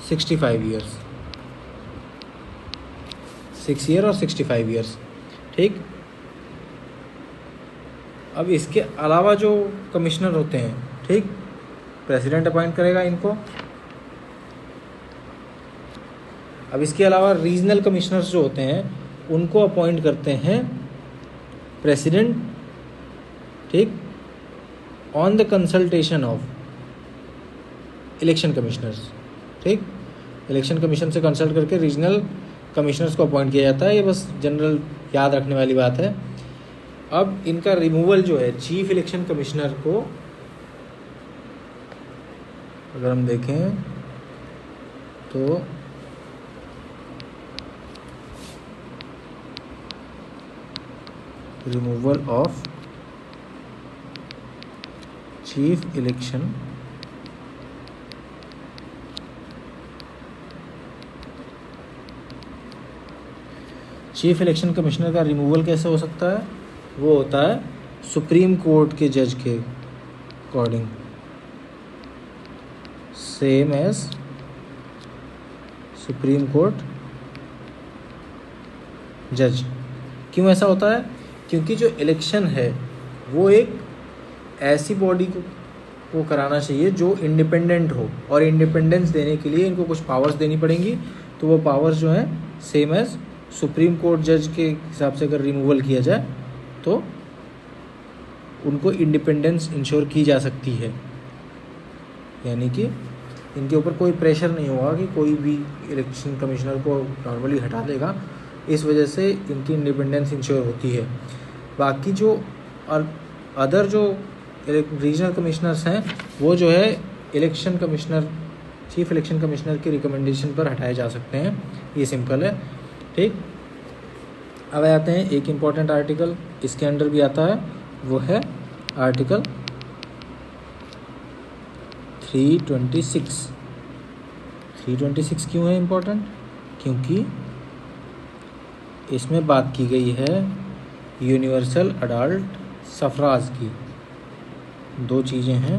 65 ईयर्स, 6 ईयर और 65 ईयर्स। ठीक, अब इसके अलावा जो कमिश्नर होते हैं, ठीक, प्रेसिडेंट अपॉइंट करेगा इनको। अब इसके अलावा रीजनल कमिश्नर्स जो होते हैं उनको अपॉइंट करते हैं प्रेसिडेंट, ठीक, on the consultation of election commissioners. ठीक, इलेक्शन कमीशन से कंसल्ट करके रीजनल कमिश्नर्स को अपॉइंट किया जाता है। ये बस जनरल याद रखने वाली बात है। अब इनका रिमूवल जो है चीफ इलेक्शन कमिश्नर को अगर हम देखें तो removal of chief election commissioner का रिमूवल कैसे हो सकता है, वो होता है सुप्रीम कोर्ट के जज के according, same as supreme court जज। क्यों ऐसा होता है? क्योंकि जो इलेक्शन है वो एक ऐसी बॉडी को कराना चाहिए जो इंडिपेंडेंट हो, और इंडिपेंडेंस देने के लिए इनको कुछ पावर्स देनी पड़ेंगी। तो वो पावर्स जो हैं सेम एज सुप्रीम कोर्ट जज के हिसाब से अगर रिमूवल किया जाए तो उनको इंडिपेंडेंस इंश्योर की जा सकती है, यानी कि इनके ऊपर कोई प्रेशर नहीं होगा कि कोई भी इलेक्शन कमिश्नर को नॉर्मली हटा देगा, इस वजह से इनकी इंडिपेंडेंस इंश्योर होती है। बाकी जो अदर जो रीजनल कमिश्नर्स हैं वो जो है election commissioner, chief election commissioner की रिकमेंडेशन पर हटाए जा सकते हैं। ये सिंपल है, ठीक। अब आते हैं एक इम्पॉर्टेंट आर्टिकल इसके अंडर भी आता है, वो है आर्टिकल 326। 326 क्यों है इम्पोर्टेंट? क्योंकि इसमें बात की गई है यूनिवर्सल अडल्ट सफराज की। दो चीज़ें हैं,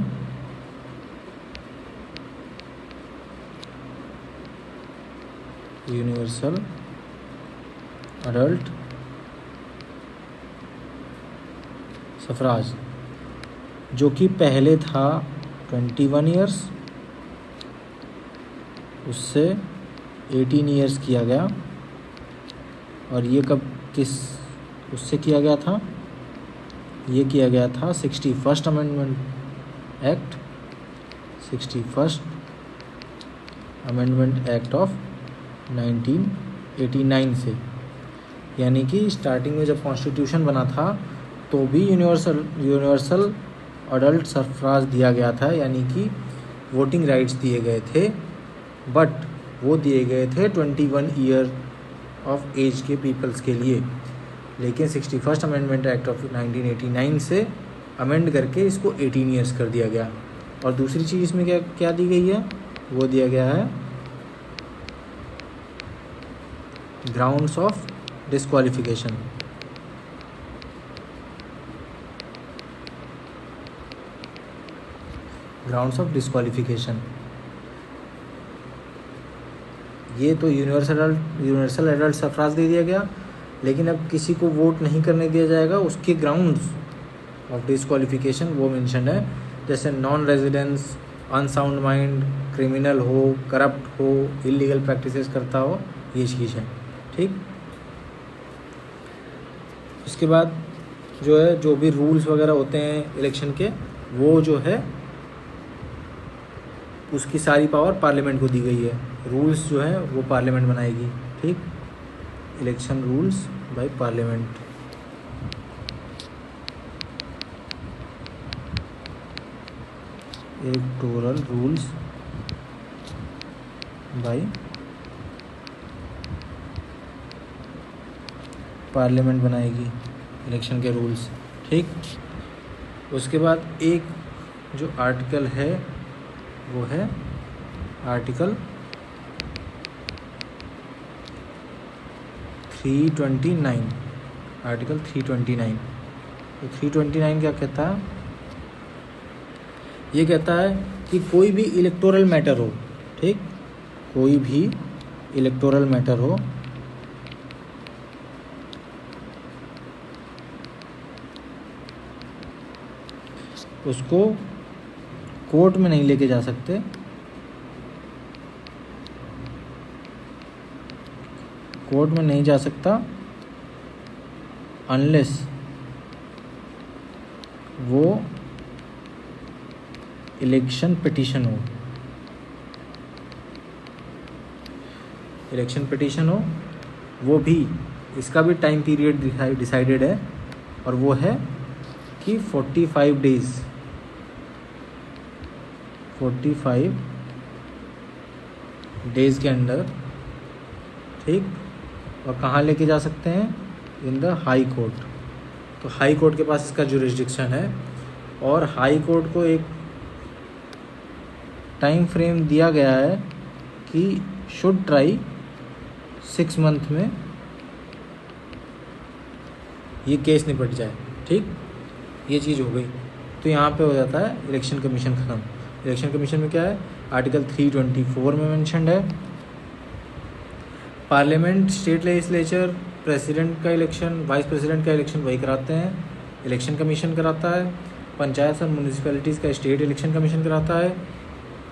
यूनिवर्सल अडल्ट सफराज, जो कि पहले था 21 ईयर्स, उससे 18 ईयर्स किया गया। और ये कब उससे किया गया था? ये किया गया था 61st amendment act, 61st amendment act of 1989 से। यानी कि स्टार्टिंग में जब कॉन्स्टिट्यूशन बना था तो भी यूनिवर्सल अडल्ट सफराज दिया गया था, यानी कि वोटिंग राइट्स दिए गए थे, बट वो दिए गए थे 21 ईयर ऑफ एज के पीपल्स के लिए। लेकिन 61st अमेंडमेंट एक्ट ऑफ 1989 से अमेंड करके इसको 18 ईयर्स कर दिया गया। और दूसरी चीज़ इसमें क्या दी गई है? वो दिया गया है grounds of disqualification. Grounds of disqualification, ये तो यूनिवर्सल एडल्ट सफराज दे दिया गया, लेकिन अब किसी को वोट नहीं करने दिया जाएगा, उसके ग्राउंड्स ऑफ डिस्क्वालिफिकेशन वो मेंशन है, जैसे non residence, unsound mind, criminal हो, करप्ट हो, इलीगल प्रैक्टिसेस करता हो, ये चीज़ है, ठीक। उसके बाद जो है, जो भी रूल्स वगैरह होते हैं इलेक्शन के, वो जो है उसकी सारी पावर पार्लियामेंट को दी गई है। रूल्स जो है वो पार्लियामेंट बनाएगी, ठीक। Election rules by parliament. Electoral rules by parliament बनाएगी इलेक्शन के रूल्स, ठीक। उसके बाद एक जो आर्टिकल है वो है आर्टिकल 329। आर्टिकल 329, तो 329 क्या कहता है? ये कहता है कि कोई भी इलेक्टोरल मैटर हो, ठीक, कोई भी इलेक्टोरल मैटर हो, उसको कोर्ट में नहीं लेके जा सकते, कोर्ट में नहीं जा सकता अनलेस वो इलेक्शन पिटीशन हो। इलेक्शन पिटीशन हो, वो भी, इसका भी टाइम पीरियड डिसाइडेड है, और वो है कि 45 डेज़, 45 डेज़ के अंदर, ठीक। और कहाँ लेके जा सकते हैं? In the high court. तो हाई कोर्ट के पास इसका जुरिस्डिक्शन है, और हाई कोर्ट को एक टाइम फ्रेम दिया गया है कि शुड ट्राई 6 मंथ में ये केस निपट जाए, ठीक। ये चीज़ हो गई। तो यहाँ पे हो जाता है इलेक्शन कमीशन ख़त्म। इलेक्शन कमीशन में क्या है? आर्टिकल 324 में मेंशन्ड है, पार्लियामेंट, स्टेट लेजिस्लेचर प्रेसिडेंट का इलेक्शन, वाइस प्रेसिडेंट का इलेक्शन वही कराते हैं, इलेक्शन कमीशन कराता है। पंचायत और म्यूनिसिपैलिटीज़ का स्टेट इलेक्शन कमीशन कराता है।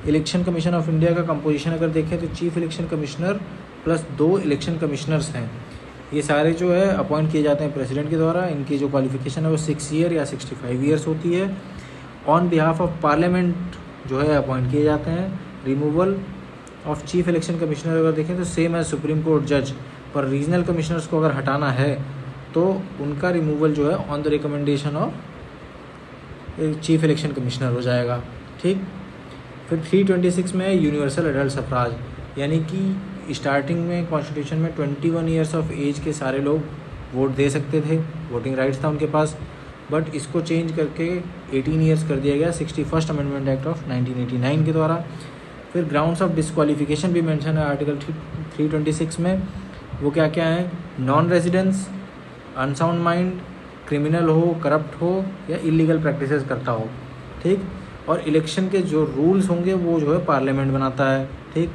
इलेक्शन कमीशन ऑफ इंडिया का कंपोजिशन अगर देखें तो chief election commissioner plus 2 election commissioners हैं। ये सारे जो है अपॉइंट किए जाते हैं प्रेसिडेंट के द्वारा। इनकी जो क्वालिफिकेशन है वो 6 ईयर या 65 ईयर्स होती है। ऑन बिहाफ ऑफ पार्लियामेंट जो है अपॉइंट किए जाते हैं। Removal of chief election commissioner अगर देखें तो सेम है सुप्रीम कोर्ट जज, पर रीजनल कमिश्नर्स को अगर हटाना है तो उनका रिमूवल जो है on the recommendation of chief election commissioner हो जाएगा। ठीक। फिर 326 में यूनिवर्सल एडल्ट सफराज, यानी कि स्टार्टिंग में कॉन्स्टिट्यूशन में 21 ईयर्स ऑफ एज के सारे लोग वोट दे सकते थे, वोटिंग राइट्स था उनके पास, बट इसको चेंज करके 18 ईयर्स कर दिया गया 61st अमेंडमेंट एक्ट ऑफ 1989 के द्वारा। फिर ग्राउंड्स ऑफ डिस्क्वालिफिकेशन भी मेंशन है आर्टिकल 326 में। वो क्या क्या है? Non residence, unsound mind, criminal हो, करप्ट हो या इलीगल प्रैक्टिसेस करता हो। ठीक। और इलेक्शन के जो रूल्स होंगे वो जो है पार्लियामेंट बनाता है। ठीक।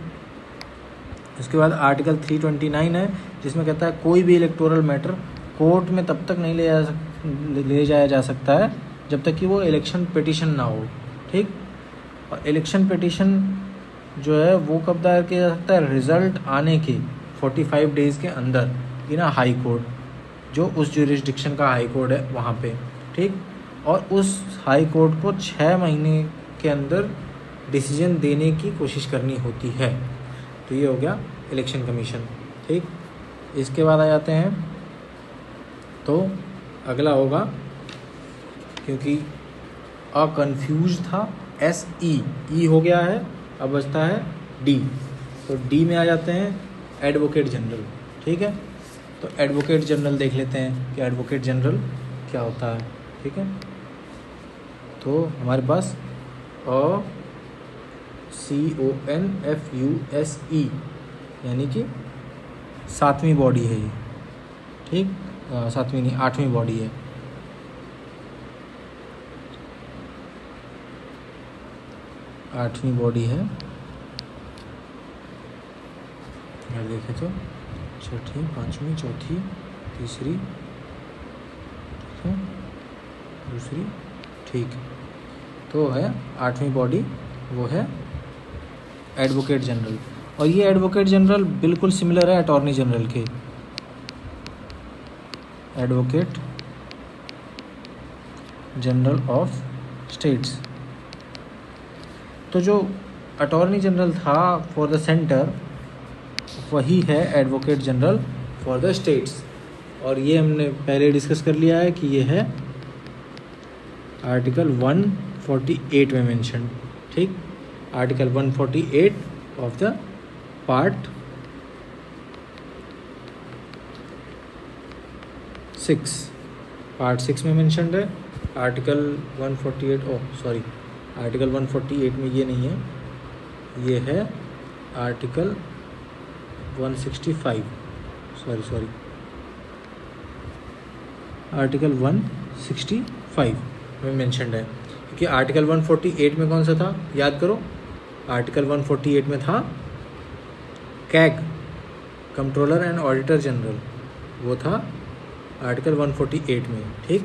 उसके बाद आर्टिकल 329 है जिसमें कहता है कोई भी इलेक्टोरल मैटर कोर्ट में तब तक नहीं ले जाया जा सकता है जब तक कि वो इलेक्शन पिटीशन ना हो। ठीक। और इलेक्शन पिटीशन जो है वो कब दायर किया जा सकता है? रिजल्ट आने के 45 डेज़ के अंदर इन हाई कोर्ट, जो उस ज्यूरिसडिक्शन का हाई कोर्ट है वहाँ पे। ठीक। और उस हाई कोर्ट को 6 महीने के अंदर डिसीजन देने की कोशिश करनी होती है। तो ये हो गया इलेक्शन कमीशन। ठीक। इसके बाद आ जाते हैं तो अगला होगा, क्योंकि अ कन्फ्यूज था SE हो गया है, अब बचता है D। तो D में आ जाते हैं एडवोकेट जनरल। ठीक है। तो एडवोकेट जनरल देख लेते हैं कि एडवोकेट जनरल क्या होता है। ठीक है। तो हमारे पास CONFUSE यानी कि 7वीं बॉडी है ये। ठीक। 7वीं नहीं, 8वीं बॉडी है। आठवीं बॉडी है। अगर देखें तो छठी, पाँचवीं, चौथी, तीसरी, दूसरी। ठीक। तो है 8वीं बॉडी, वो है एडवोकेट जनरल। और ये एडवोकेट जनरल बिल्कुल सिमिलर है अटॉर्नी जनरल के। Advocate general of states. तो जो अटॉर्नी जनरल था फॉर द सेंटर वही है advocate general for the states. और ये हमने पहले डिस्कस कर लिया है कि ये है आर्टिकल 148 में मेंशन। ठीक। आर्टिकल 148 ऑफ द पार्ट 6 में मेंशनड है। आर्टिकल 148 आर्टिकल 148 में ये नहीं है, ये है आर्टिकल 165 आर्टिकल 165 में मेंशनड है। क्योंकि आर्टिकल 148 में कौन सा था याद करो? आर्टिकल 148 में था CAG, controller and auditor general, वो था आर्टिकल 148 में। ठीक।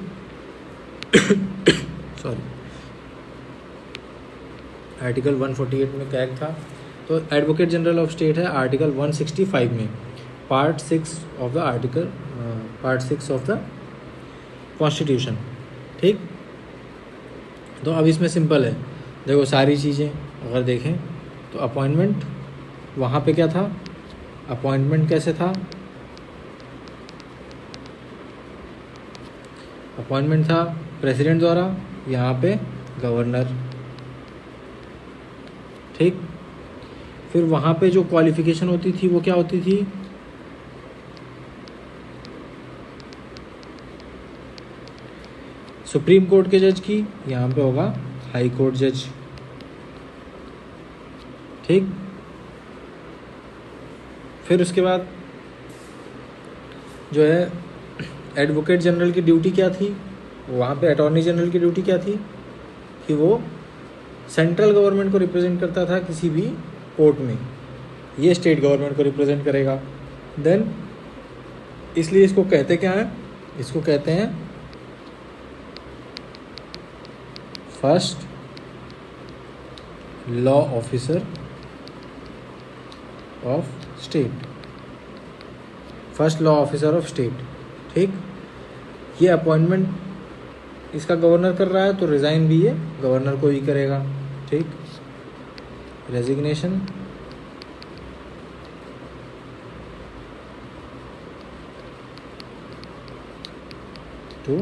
आर्टिकल 148 में कैग था। तो एडवोकेट जनरल ऑफ स्टेट है आर्टिकल 165 में, पार्ट 6 ऑफ द कॉन्स्टिट्यूशन। ठीक। तो अब इसमें सिंपल है, देखो सारी चीज़ें अगर देखें तो अपॉइंटमेंट वहाँ पे क्या था? अपॉइंटमेंट कैसे था? अपॉइंटमेंट था प्रेसिडेंट द्वारा, यहाँ पे गवर्नर। ठीक। फिर वहाँ पे जो क्वालिफिकेशन होती थी वो क्या होती थी? सुप्रीम कोर्ट के जज की, यहाँ पे होगा हाई कोर्ट जज। ठीक। फिर उसके बाद जो है एडवोकेट जनरल की ड्यूटी क्या थी? वहाँ पे अटॉर्नी जनरल की ड्यूटी क्या थी कि वो सेंट्रल गवर्नमेंट को रिप्रेजेंट करता था किसी भी कोर्ट में, ये स्टेट गवर्नमेंट को रिप्रेजेंट करेगा। देन इसलिए इसको कहते क्या हैं, इसको कहते हैं first law officer of state, first law officer of state. ठीक, ये अपॉइंटमेंट इसका गवर्नर कर रहा है तो रिज़ाइन भी ये गवर्नर को ही करेगा। ठीक, रेजिग्नेशन टू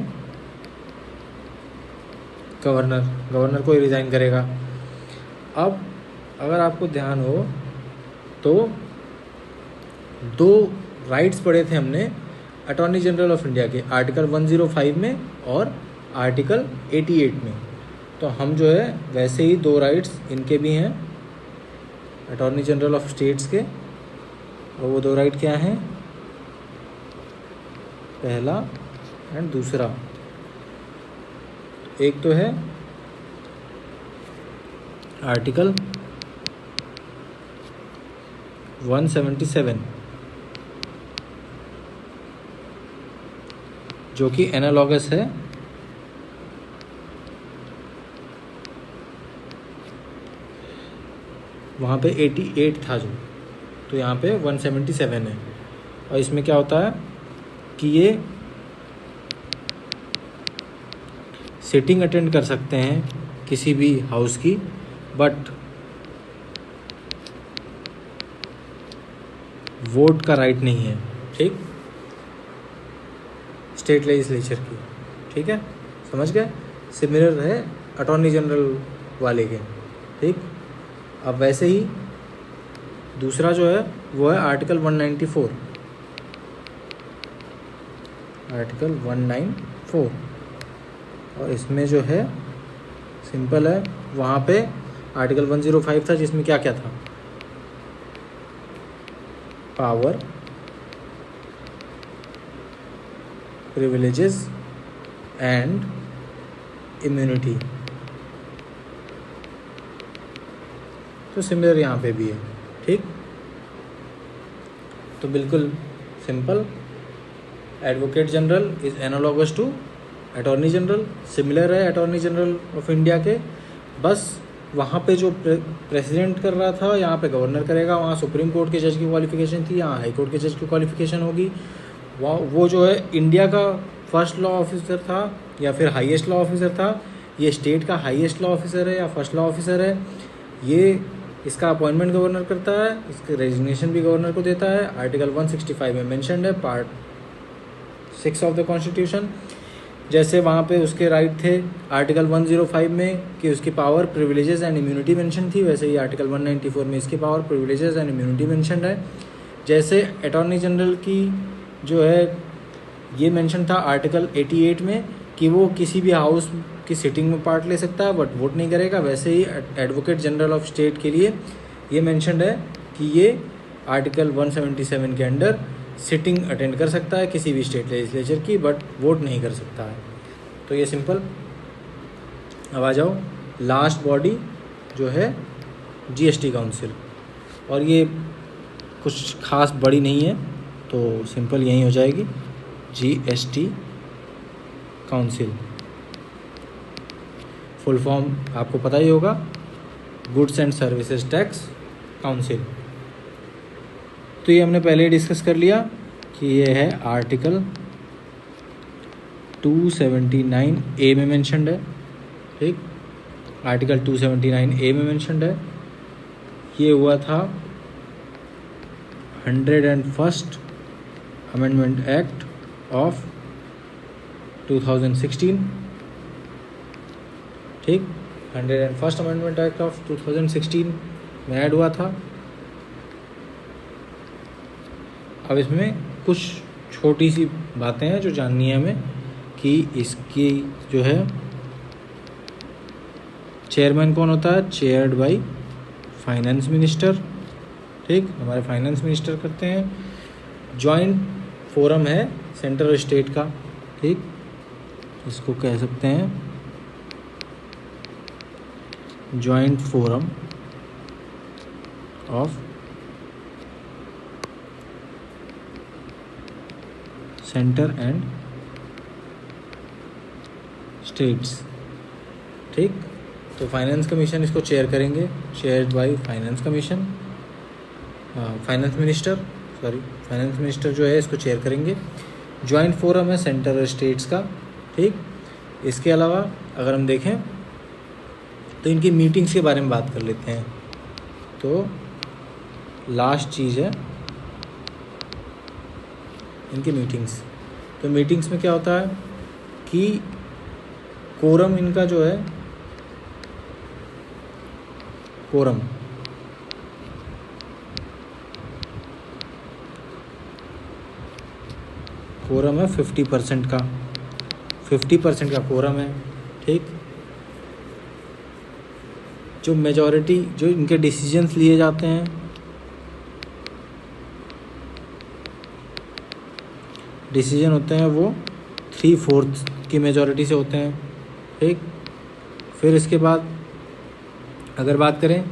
गवर्नर, गवर्नर को ही रिज़ाइन करेगा। अब अगर आपको ध्यान हो तो दो राइट्स पढ़े थे हमने अटॉर्नी जनरल ऑफ इंडिया के, आर्टिकल 105 में और आर्टिकल 88 में। तो हम जो है वैसे ही दो राइट्स इनके भी हैं अटॉर्नी जनरल ऑफ स्टेट्स के, और वो दो राइट क्या हैं, पहला एंड दूसरा। एक तो है आर्टिकल 177 जो कि एनालॉगस है वहाँ पे 88 था जो, तो यहाँ पे 177 है। और इसमें क्या होता है कि ये सिटिंग अटेंड कर सकते हैं किसी भी हाउस की, बट वोट का राइट नहीं है। ठीक, स्टेट लेजिस्लेचर की। ठीक है, समझ गए, सिमिलर है अटॉर्नी जनरल वाले के। ठीक, अब वैसे ही दूसरा जो है वो है आर्टिकल 194, आर्टिकल 194, और इसमें जो है सिंपल है, वहाँ पे आर्टिकल 105 था जिसमें क्या क्या था, पावर, प्रिविलेजेस एंड इम्यूनिटी। तो सिमिलर यहाँ पे भी है। ठीक, तो बिल्कुल simple, advocate general is analogous to attorney general, similar है अटॉर्नी जनरल ऑफ इंडिया के, बस वहाँ पे जो प्रेसिडेंट कर रहा था यहाँ पे गवर्नर करेगा। वहाँ सुप्रीम कोर्ट के जज की क्वालिफिकेशन थी, यहाँ हाई कोर्ट के जज की क्वालिफिकेशन होगी। वो जो है इंडिया का फर्स्ट लॉ ऑफिसर था या फिर हाईएस्ट लॉ ऑफिसर था, ये स्टेट का हाईएस्ट लॉ ऑफिसर है या फर्स्ट लॉ ऑफिसर है। ये इसका अपॉइंटमेंट गवर्नर करता है, इसके रेजिग्नेशन भी गवर्नर को देता है। आर्टिकल 165 में मेंशन्ड है, पार्ट 6 ऑफ द कॉन्स्टिट्यूशन। जैसे वहाँ पे उसके राइट थे आर्टिकल 105 में कि उसकी power, privileges and immunity mention थी, वैसे ही आर्टिकल 194 में इसकी power, privileges and immunity mentioned है। जैसे अटॉर्नी जनरल की जो है ये मेंशन था आर्टिकल 88 में कि वो किसी भी हाउस की सिटिंग में पार्ट ले सकता है बट वोट नहीं करेगा, वैसे ही एडवोकेट जनरल ऑफ स्टेट के लिए ये मेंशन्ड है कि ये आर्टिकल 177 के अंडर सिटिंग अटेंड कर सकता है किसी भी स्टेट लेजिस्लेचर की, बट वोट नहीं कर सकता है। तो ये सिंपल। अब आ जाओ लास्ट बॉडी जो है जीएसटी काउंसिल, और ये कुछ खास बड़ी नहीं है तो सिंपल यही हो जाएगी, जीएसटी काउंसिल। फुल फॉर्म आपको पता ही होगा, goods and services tax council. तो ये हमने पहले ही डिस्कस कर लिया कि ये है आर्टिकल 279A में मेंशन्ड है। ठीक, आर्टिकल 279A में मेंशन्ड है। ये हुआ था 101st अमेंडमेंट एक्ट ऑफ 2016। ठीक, 101st अमेंडमेंट एक्ट ऑफ 2016 में ऐड हुआ था। अब इसमें कुछ छोटी सी बातें हैं जो जाननी है हमें कि इसकी जो है चेयरमैन कौन होता है, चेयर्ड बाय फाइनेंस मिनिस्टर। ठीक, हमारे फाइनेंस मिनिस्टर करते हैं। जॉइंट फोरम है सेंट्रल स्टेट का। ठीक, इसको कह सकते हैं joint forum of centre and states. ठीक, तो फाइनेंस कमीशन इसको चेयर करेंगे, chaired by finance commission, finance minister जो है इसको चेयर करेंगे। जॉइंट फोरम है सेंटर और स्टेट्स का। ठीक, इसके अलावा अगर हम देखें तो इनकी मीटिंग्स के बारे में बात कर लेते हैं। तो लास्ट चीज़ है इनकी मीटिंग्स। तो मीटिंग्स में क्या होता है कि कोरम इनका जो है, कोरम है 50% का, 50% का कोरम है। ठीक, जो मेजॉरिटी जो इनके डिसीजंस लिए जाते हैं, डिसीजन होते हैं वो 3/4 की मेजॉरिटी से होते हैं। ठीक, फिर इसके बाद अगर बात करें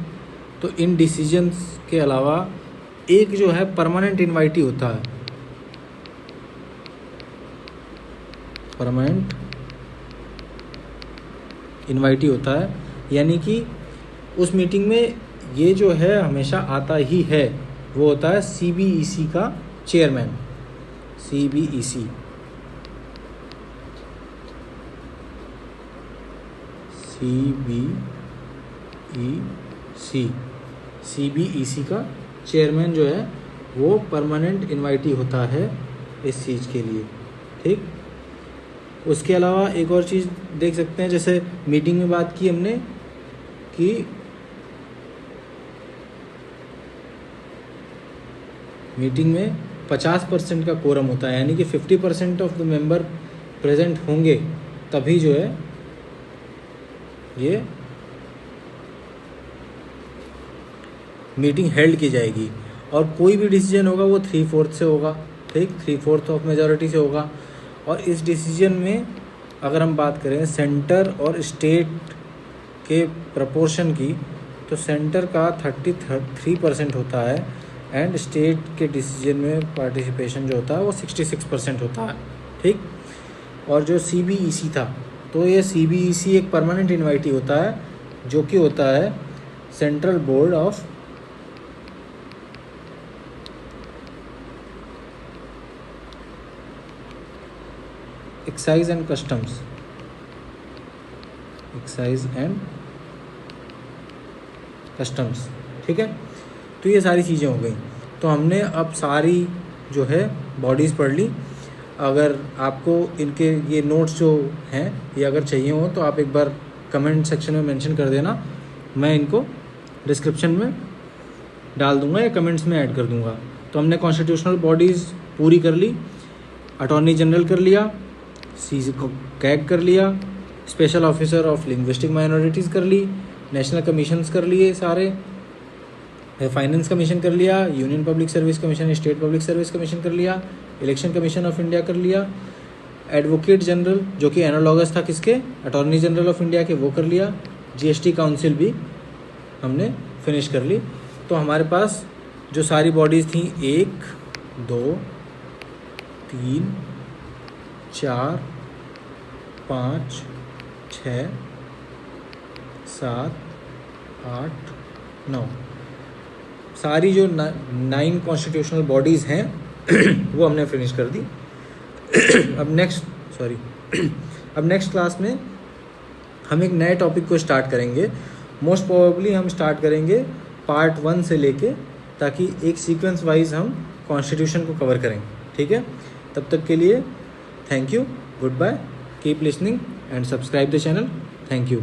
तो इन डिसीजंस के अलावा एक जो है परमानेंट इनवाइटी होता है, परमानेंट इनवाइटी होता है, यानी कि उस मीटिंग में ये जो है हमेशा आता ही है, वो होता है CBEC का चेयरमैन। CBEC का चेयरमैन जो है वो परमानेंट इनवाइटी होता है इस चीज़ के लिए। ठीक, उसके अलावा एक और चीज़ देख सकते हैं, जैसे मीटिंग में बात की हमने कि मीटिंग में 50% का कोरम होता है, यानी कि 50% ऑफ द मेंबर प्रेजेंट होंगे तभी जो है ये मीटिंग हेल्ड की जाएगी। और कोई भी डिसीजन होगा वो 3/4 से होगा। ठीक, 3/4 ऑफ मेजॉरिटी से होगा। और इस डिसीजन में अगर हम बात करें सेंटर और स्टेट के प्रपोर्शन की, तो सेंटर का 33% होता है एंड स्टेट के डिसीजन में पार्टिसिपेशन जो होता है वो 66% होता है। ठीक, और जो CBEC था, तो ये CBEC एक परमानेंट इनवाइटी होता है, जो कि होता है central board of excise and customs, ठीक है। तो ये सारी चीज़ें हो गई। तो हमने अब सारी जो है बॉडीज़ पढ़ ली। अगर आपको इनके ये नोट्स जो हैं ये अगर चाहिए हो तो आप एक बार कमेंट सेक्शन में मेंशन कर देना, मैं इनको डिस्क्रिप्शन में डाल दूंगा या कमेंट्स में ऐड कर दूंगा। तो हमने कॉन्स्टिट्यूशनल बॉडीज़ पूरी कर ली, अटॉर्नी जनरल कर लिया, कैग कर लिया, special officer of linguistic minorities कर ली, नेशनल कमीशंस कर लिए सारे, फाइनेंस कमीशन कर लिया, union public service commission, state public service commission कर लिया, इलेक्शन कमीशन ऑफ इंडिया कर लिया, एडवोकेट जनरल जो कि एनालॉगस था किसके, अटॉर्नी जनरल ऑफ इंडिया के, वो कर लिया, GST काउंसिल भी हमने फिनिश कर ली। तो हमारे पास जो सारी बॉडीज़ थी 1 2 3 4 5 6 7 8 9 सारी जो 9 कॉन्स्टिट्यूशनल बॉडीज़ हैं वो हमने फिनिश कर दी। अब नेक्स्ट क्लास में हम एक नए टॉपिक को स्टार्ट करेंगे। मोस्ट प्रोबेबली हम स्टार्ट करेंगे पार्ट 1 से लेके, ताकि एक सीक्वेंस वाइज हम कॉन्स्टिट्यूशन को कवर करें। ठीक है, तब तक के लिए thank you, good bye, keep listening and subscribe the channel. Thank you.